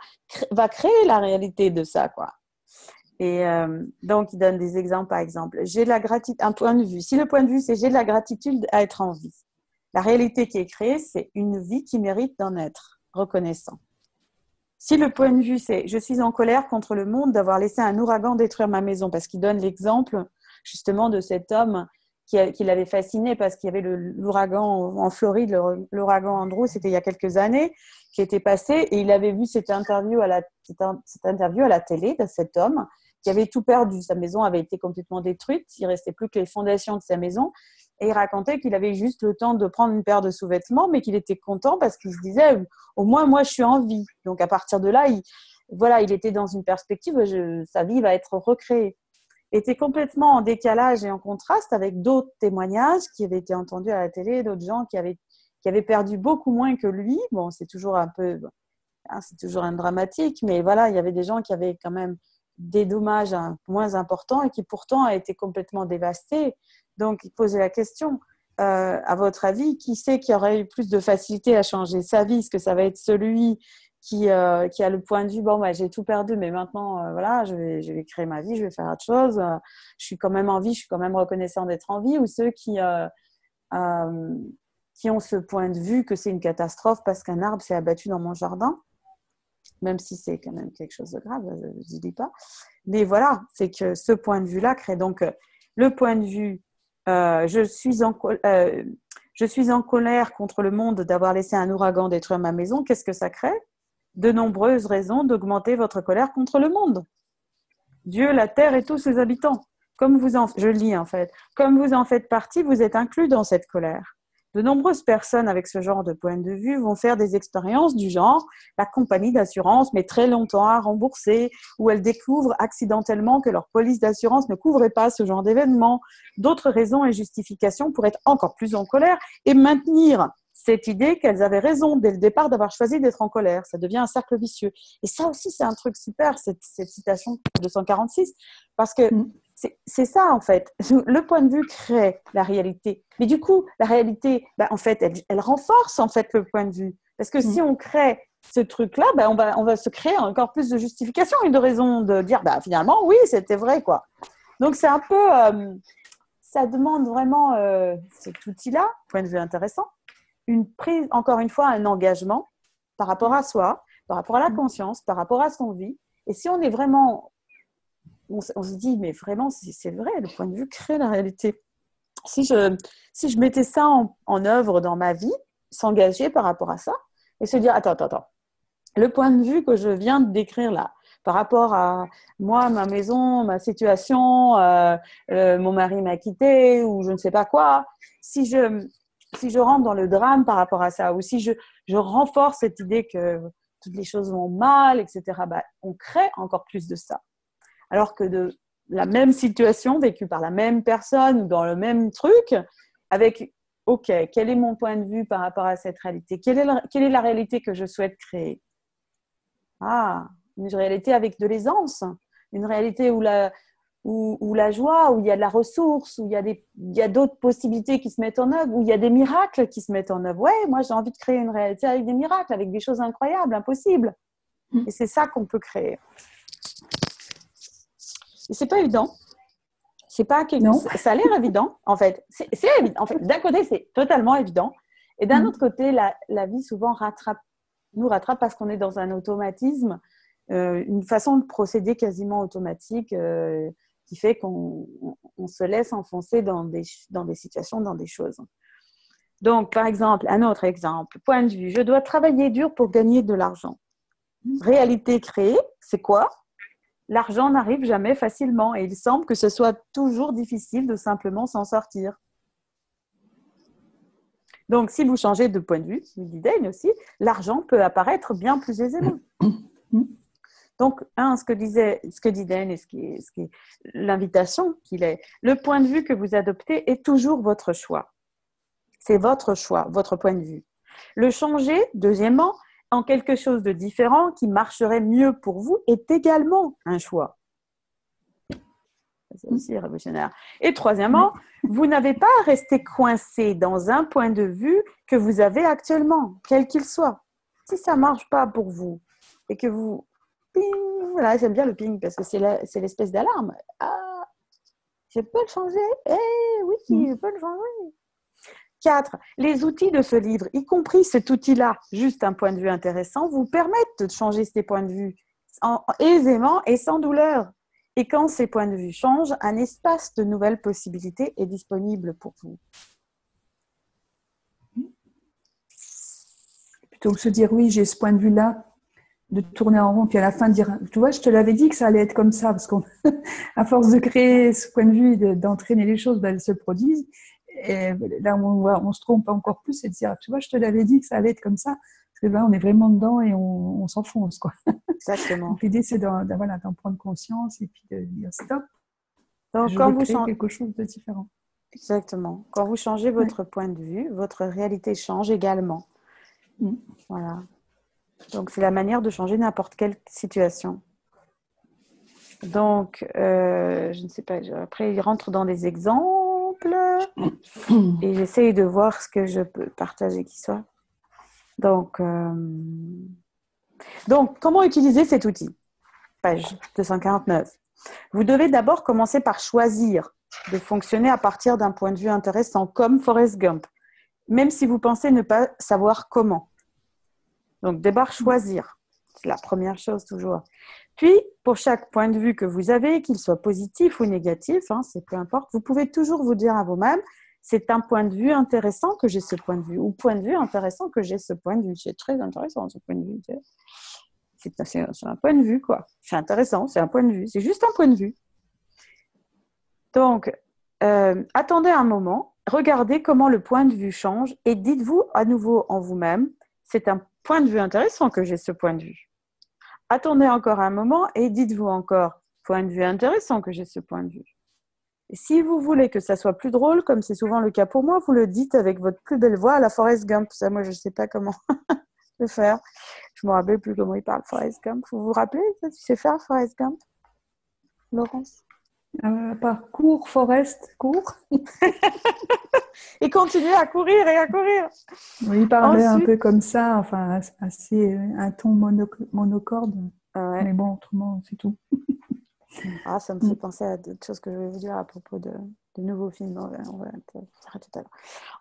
va créer la réalité de ça, quoi. Et donc, il donne des exemples, par exemple. J'ai de la gratitude, un point de vue. Si le point de vue, c'est j'ai de la gratitude à être en vie. La réalité qui est créée, c'est une vie qui mérite d'en être reconnaissant. Si le point de vue, c'est « je suis en colère contre le monde d'avoir laissé un ouragan détruire ma maison », parce qu'il donne l'exemple justement de cet homme qui l'avait fasciné parce qu'il y avait l'ouragan en Floride, l'ouragan Andrew, c'était il y a quelques années, qui était passé, et il avait vu cette interview à la télé de cet homme qui avait tout perdu. Sa maison avait été complètement détruite, il ne restait plus que les fondations de sa maison, et il racontait qu'il avait juste le temps de prendre une paire de sous-vêtements, mais qu'il était content parce qu'il se disait « au moins, moi, je suis en vie ». Donc, à partir de là, il était dans une perspective, sa vie va être recréée. Il était complètement en décalage et en contraste avec d'autres témoignages qui avaient été entendus à la télé, d'autres gens qui avaient perdu beaucoup moins que lui. Bon, c'est toujours un dramatique, mais voilà, il y avait des gens qui avaient quand même des dommages moins importants et qui pourtant a été complètement dévastés. Donc, il posait la question, à votre avis, qui c'est qui aurait eu plus de facilité à changer sa vie? Est-ce que ça va être celui qui a le point de vue, bon, j'ai tout perdu, mais maintenant, voilà, je vais créer ma vie, je vais faire autre chose, je suis quand même en vie, je suis quand même reconnaissant d'être en vie, ou ceux qui ont ce point de vue que c'est une catastrophe parce qu'un arbre s'est abattu dans mon jardin, même si c'est quand même quelque chose de grave, je ne dis pas. Mais voilà, c'est que ce point de vue-là crée donc le point de vue je suis en colère contre le monde d'avoir laissé un ouragan détruire ma maison. Qu'est-ce que ça crée? De nombreuses raisons d'augmenter votre colère contre le monde. Dieu, la terre et tous ses habitants. Je lis en fait. Comme vous en faites partie, vous êtes inclus dans cette colère. De nombreuses personnes avec ce genre de point de vue vont faire des expériences du genre la compagnie d'assurance met très longtemps à rembourser, ou elles découvrent accidentellement que leur police d'assurance ne couvrait pas ce genre d'événement. D'autres raisons et justifications pour être encore plus en colère et maintenir cette idée qu'elles avaient raison dès le départ d'avoir choisi d'être en colère. Ça devient un cercle vicieux. Et ça aussi, c'est un truc super, cette citation 246, parce que c'est ça, en fait. Le point de vue crée la réalité. Mais du coup, la réalité, en fait, elle renforce en fait le point de vue. Parce que si on crée ce truc-là, on va se créer encore plus de justifications et de raisons de dire, finalement, oui, c'était vrai, quoi. Donc, c'est un peu... ça demande vraiment cet outil-là, point de vue intéressant, une prise, encore une fois, un engagement par rapport à soi, par rapport à la conscience, par rapport à son vie. Et si on est vraiment... On se dit, mais vraiment, c'est vrai, le point de vue crée la réalité. Si je mettais ça en œuvre dans ma vie, s'engager par rapport à ça, et se dire, attends, le point de vue que je viens de décrire là, par rapport à moi, ma maison, ma situation, mon mari m'a quitté, ou je ne sais pas quoi, si je rentre dans le drame par rapport à ça, ou si je renforce cette idée que toutes les choses vont mal, etc., on crée encore plus de ça. Alors que de la même situation vécue par la même personne ou dans le même truc, avec « Ok, quel est mon point de vue par rapport à cette réalité? Quelle est la réalité que je souhaite créer ?» Une réalité avec de l'aisance, une réalité où la joie, où il y a de la ressource, où il y a d'autres possibilités qui se mettent en œuvre, où il y a des miracles qui se mettent en œuvre. Ouais, moi j'ai envie de créer une réalité avec des miracles, avec des choses incroyables, impossibles. Et c'est ça qu'on peut créer. Et c'est pas évident. C'est pas ça a l'air évident, en fait. C'est évident. En fait, d'un côté, c'est totalement évident. Et d'un autre côté, la vie souvent nous rattrape parce qu'on est dans un automatisme, une façon de procéder quasiment automatique qui fait qu'on se laisse enfoncer dans des situations, dans des choses. Donc, par exemple, un autre exemple, point de vue, je dois travailler dur pour gagner de l'argent. Réalité créée, c'est quoi? L'argent n'arrive jamais facilement et il semble que ce soit toujours difficile de simplement s'en sortir. Donc, si vous changez de point de vue, dit Dane aussi, l'argent peut apparaître bien plus aisément. Donc, ce que dit Dane et ce qui est l'invitation qu'il est, le point de vue que vous adoptez est toujours votre choix. C'est votre choix, votre point de vue. Le changer, deuxièmement, en quelque chose de différent qui marcherait mieux pour vous est également un choix. C'est aussi révolutionnaire. Et troisièmement, vous n'avez pas à rester coincé dans un point de vue que vous avez actuellement, quel qu'il soit. Si ça ne marche pas pour vous et que vous... Ping, voilà, j'aime bien le ping parce que c'est l'espèce d'alarme. Je peux le changer? Oui, je peux le changer. 4. Les outils de ce livre, y compris cet outil-là, juste un point de vue intéressant, vous permettent de changer ces points de vue aisément et sans douleur. Et quand ces points de vue changent, un espace de nouvelles possibilités est disponible pour vous. Plutôt que de se dire, oui, j'ai ce point de vue-là, de tourner en rond, puis à la fin de dire, tu vois, je te l'avais dit que ça allait être comme ça, parce qu'à force de créer ce point de vue, d'entraîner les choses, elles se produisent. Et là, on se trompe encore plus et de dire, tu vois, je te l'avais dit que ça allait être comme ça, parce que là, on est vraiment dedans et on s'enfonce, quoi. Exactement. Donc, l'idée, c'est d'en prendre conscience et puis de dire stop. Donc, je vais créer quelque chose de différent. Exactement. Quand vous changez votre point de vue, votre réalité change également. Voilà. Donc, c'est la manière de changer n'importe quelle situation. Donc, je ne sais pas, après, il rentre dans des exemples et j'essaye de voir ce que je peux partager qui soit. Donc, comment utiliser cet outil? Page 249. Vous devez d'abord commencer par choisir de fonctionner à partir d'un point de vue intéressant, comme Forrest Gump, même si vous pensez ne pas savoir comment. Donc, d'abord, choisir. C'est la première chose toujours. Puis, pour chaque point de vue que vous avez, qu'il soit positif ou négatif, c'est peu importe, vous pouvez toujours vous dire à vous-même, c'est un point de vue intéressant que j'ai ce point de vue, ou point de vue intéressant que j'ai ce point de vue. C'est très intéressant, ce point de vue. C'est un point de vue, quoi. C'est intéressant, c'est un point de vue. C'est juste un point de vue. Donc, attendez un moment, regardez comment le point de vue change et dites-vous à nouveau en vous-même, c'est un point de vue intéressant que j'ai ce point de vue. Attendez encore un moment et dites-vous encore, point de vue intéressant que j'ai ce point de vue. Et si vous voulez que ça soit plus drôle, comme c'est souvent le cas pour moi, vous le dites avec votre plus belle voix à la Forrest Gump. Ça, moi, je ne sais pas comment le faire. Je ne me rappelle plus comment il parle, Forrest Gump. Vous vous rappelez, tu sais faire Forrest Gump, Laurence? Cours, Forrest, cours. Et continuez à courir et à courir. Oui, il parlait un peu comme ça, enfin, assez un ton monocorde. Ouais. Mais bon, autrement, c'est tout. Ça me fait penser à d'autres choses que je vais vous dire à propos de nouveaux films. On va tout à l'heure.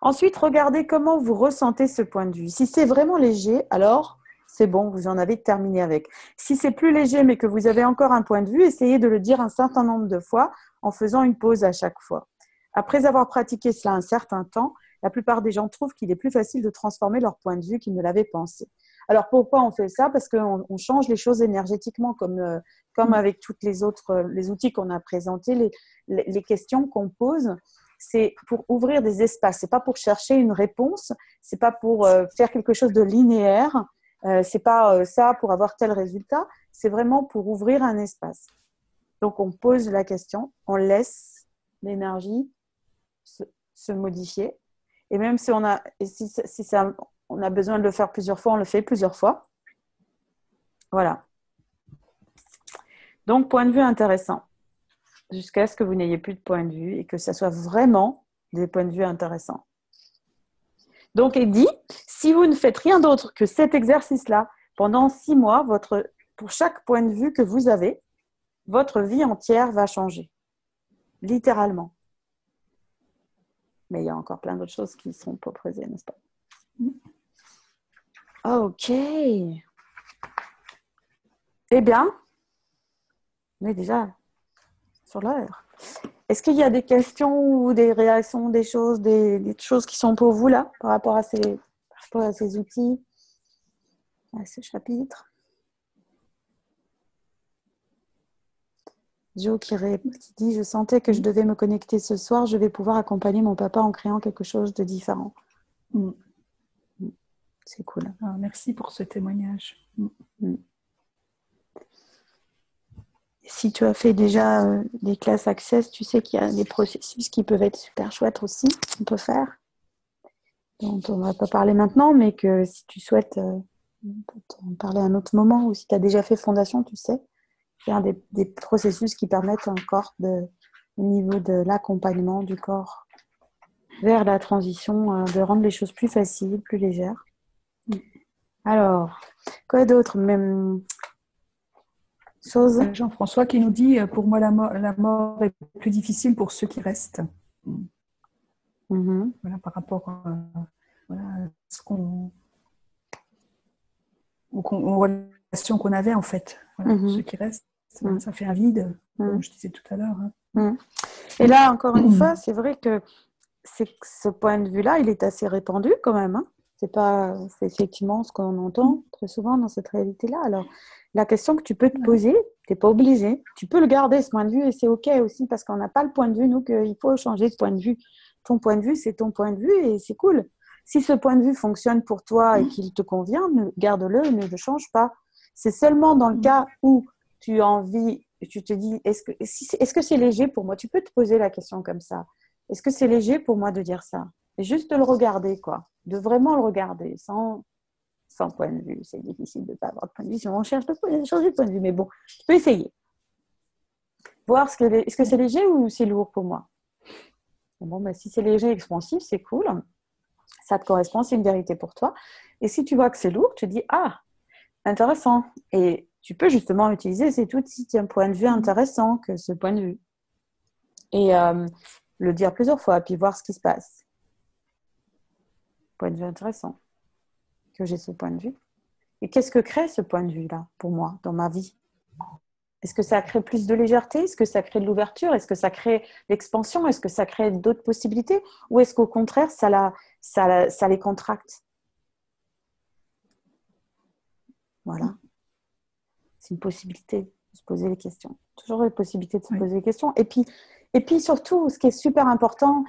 Ensuite, regardez comment vous ressentez ce point de vue. Si c'est vraiment léger, alors c'est bon, vous en avez terminé avec. Si c'est plus léger, mais que vous avez encore un point de vue, essayez de le dire un certain nombre de fois en faisant une pause à chaque fois. Après avoir pratiqué cela un certain temps, la plupart des gens trouvent qu'il est plus facile de transformer leur point de vue qu'ils ne l'avaient pensé. Alors, pourquoi on fait ça? Parce qu'on change les choses énergétiquement, comme avec toutes les autres les outils qu'on a présentés, les questions qu'on pose, c'est pour ouvrir des espaces. C'est pas pour chercher une réponse, c'est pas pour faire quelque chose de linéaire, c'est pas ça pour avoir tel résultat, c'est vraiment pour ouvrir un espace. Donc, on pose la question, on laisse l'énergie se modifier. Et même si on a besoin de le faire plusieurs fois, on le fait plusieurs fois. Voilà. Donc, point de vue intéressant. Jusqu'à ce que vous n'ayez plus de point de vue et que ça soit vraiment des points de vue intéressants. Donc, il dit, si vous ne faites rien d'autre que cet exercice-là, pendant 6 mois, pour chaque point de vue que vous avez, votre vie entière va changer. Littéralement. Mais il y a encore plein d'autres choses qui ne seront pas présées, n'est-ce pas? Ok. Eh bien, on est déjà sur l'heure. Est-ce qu'il y a des questions ou des réactions, des choses qui sont pour vous là, par rapport à ces outils, à ce chapitre? Jo qui dit « Je sentais que je devais me connecter ce soir, je vais pouvoir accompagner mon papa en créant quelque chose de différent. » C'est cool. Merci pour ce témoignage. Si tu as fait déjà des classes Access, tu sais qu'il y a des processus qui peuvent être super chouettes aussi, qu'on peut faire. Donc, on ne va pas parler maintenant, mais que si tu souhaites, on peut en parler à un autre moment, ou si tu as déjà fait Fondation, tu sais, il y a des processus qui permettent encore au niveau de l'accompagnement du corps vers la transition, de rendre les choses plus faciles, plus légères. Alors, quoi d'autre? Même chose. Jean-François qui nous dit « Pour moi, la mort est plus difficile pour ceux qui restent. » Voilà, par rapport voilà, à ce aux relations qu'on avait en fait. Voilà, ce qui reste, ça fait un vide, comme je disais tout à l'heure. Et là, encore une fois, c'est vrai que ce point de vue-là, il est assez répandu quand même. Hein. C'est effectivement ce qu'on entend très souvent dans cette réalité-là. Alors, la question que tu peux te poser, tu n'es pas obligé. Tu peux le garder, ce point de vue, et c'est OK aussi, parce qu'on n'a pas le point de vue, nous, qu'il faut changer de point de vue. Ton point de vue, c'est ton point de vue, et c'est cool. Si ce point de vue fonctionne pour toi et qu'il te convient, garde-le, ne le change pas. C'est seulement dans le cas où tu as envie, tu te dis, est-ce que c'est léger pour moi? Tu peux te poser la question comme ça. Est-ce que c'est léger pour moi de dire ça? Et juste de le regarder, quoi. De vraiment le regarder, sans point de vue. C'est difficile de ne pas avoir de point de vue si on cherche de changer de point de vue. Mais bon, tu peux essayer. Voir est-ce que c'est léger ou c'est lourd pour moi? Bon, ben, si c'est léger et expansif, c'est cool. Ça te correspond, c'est une vérité pour toi. Et si tu vois que c'est lourd, tu dis, ah, intéressant. Et tu peux justement utiliser cet outil, un point de vue intéressant que ce point de vue. Et le dire plusieurs fois, puis voir ce qui se passe. Point de vue intéressant. Que j'ai ce point de vue. Et qu'est-ce que crée ce point de vue-là pour moi, dans ma vie? Est-ce que ça crée plus de légèreté? Est-ce que ça crée de l'ouverture? Est-ce que ça crée l'expansion? Est-ce que ça crée d'autres possibilités? Ou est-ce qu'au contraire, ça les contracte? Voilà. C'est une possibilité de se poser les questions. Toujours la possibilité de se poser les questions. Et puis surtout, ce qui est super important,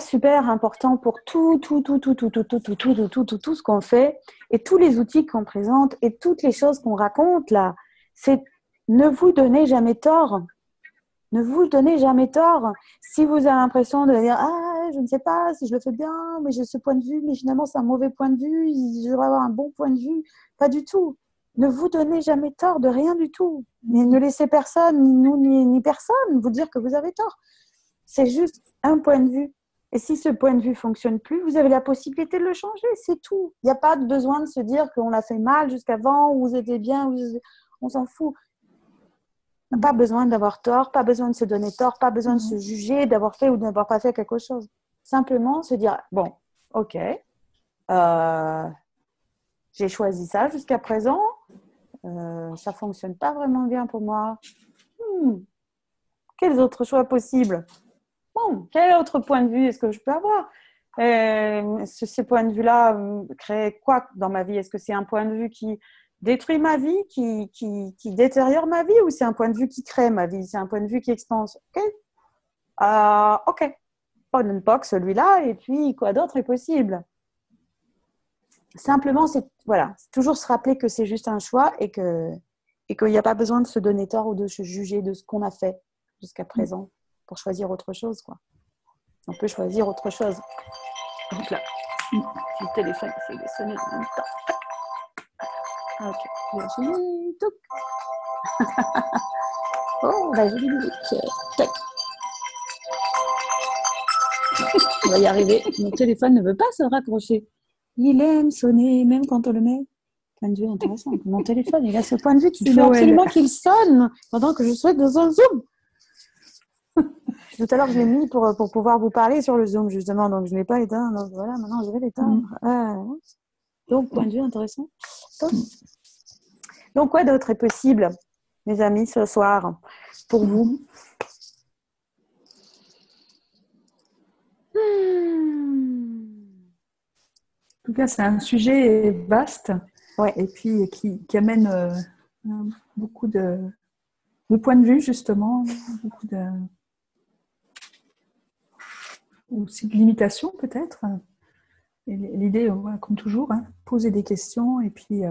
super important pour tout ce qu'on fait et tous les outils qu'on présente et toutes les choses qu'on raconte là, c'est ne vous donnez jamais tort. Ne vous donnez jamais tort. Si vous avez l'impression de dire « Ah, je ne sais pas si je le fais bien, mais j'ai ce point de vue, mais finalement c'est un mauvais point de vue, je devrais avoir un bon point de vue. » Pas du tout. Ne vous donnez jamais tort de rien du tout. Mais ne laissez personne, ni nous, ni personne, vous dire que vous avez tort. C'est juste un point de vue. Et si ce point de vue ne fonctionne plus, vous avez la possibilité de le changer, c'est tout. Il n'y a pas de besoin de se dire qu'on l'a fait mal jusqu'avant, ou vous étiez bien, on s'en fout. Pas besoin d'avoir tort, pas besoin de se donner tort, pas besoin de se juger d'avoir fait ou de n'avoir pas fait quelque chose. Simplement se dire, bon, ok, j'ai choisi ça jusqu'à présent, ça ne fonctionne pas vraiment bien pour moi. Quels autres choix possibles? Bon, quel autre point de vue est-ce que je peux avoir? Ce point de vue-là crée quoi dans ma vie? Est-ce que c'est un point de vue qui détruit ma vie, qui détériore ma vie, ou c'est un point de vue qui crée ma vie? C'est un point de vue qui expanse. Ok. On unbox celui-là, et puis quoi d'autre est possible? Simplement, c'est toujours se rappeler que c'est juste un choix et qu'il n'y a pas besoin de se donner tort ou de se juger de ce qu'on a fait jusqu'à présent pour choisir autre chose, quoi. On peut choisir autre chose. Donc là, le téléphone essaie de sonner en même temps. Ok, Virginie, toc. Oh, Virginie, tac. On va y arriver. Mon téléphone ne veut pas se raccrocher. Il aime sonner, même quand on le met. Point de vue intéressant. Mon téléphone, il a ce point de vue qui fait absolument qu'il sonne pendant que je souhaite dans un Zoom. Tout à l'heure, je l'ai mis pour pouvoir vous parler sur le Zoom, justement. Donc, je ne l'ai pas éteint. Donc, voilà, maintenant, je vais l'éteindre. Donc, point de vue intéressant. Donc, quoi d'autre est possible, mes amis, ce soir, pour vous? En tout cas, c'est un sujet vaste et puis qui amène beaucoup de points de vue, justement, beaucoup aussi de limitations, peut-être. Et l'idée, comme toujours, poser des questions et puis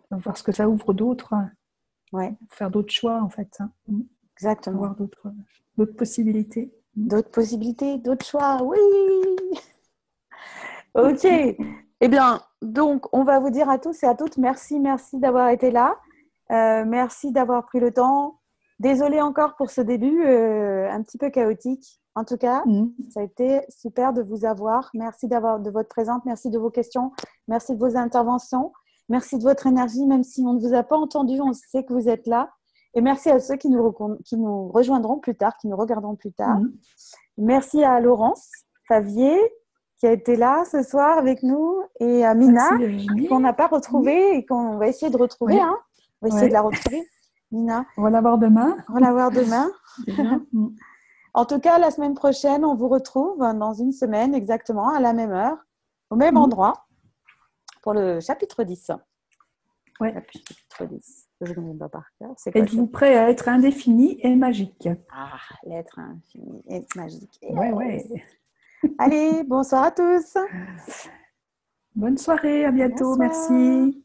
voir ce que ça ouvre d'autres, faire d'autres choix, en fait. Exactement. Avoir d'autres possibilités. D'autres possibilités, d'autres choix, oui. Ok. Eh bien, donc, on va vous dire à tous et à toutes, merci d'avoir été là. Merci d'avoir pris le temps. Désolée encore pour ce début un petit peu chaotique. En tout cas, ça a été super de vous avoir. Merci de votre présence, merci de vos questions, merci de vos interventions, merci de votre énergie, même si on ne vous a pas entendu, on sait que vous êtes là. Et merci à ceux qui nous rejoindront plus tard, qui nous regarderont plus tard. Merci à Laurence Favier qui a été là ce soir avec nous et à Mina qu'on n'a pas retrouvée et qu'on va essayer de retrouver. Oui. Hein. On va essayer de la retrouver, Mina. On va la voir demain. On va la voir demain. En tout cas, la semaine prochaine, on vous retrouve dans une semaine exactement à la même heure, au même endroit, pour le chapitre 10. Ouais. Chapitre 10. Je ne connais pas par cœur. Êtes-vous prêt à être indéfini et magique? Ah, l'être infini et magique. Ouais. Allez, bonsoir à tous. Bonne soirée, à bientôt, Bonsoir. merci.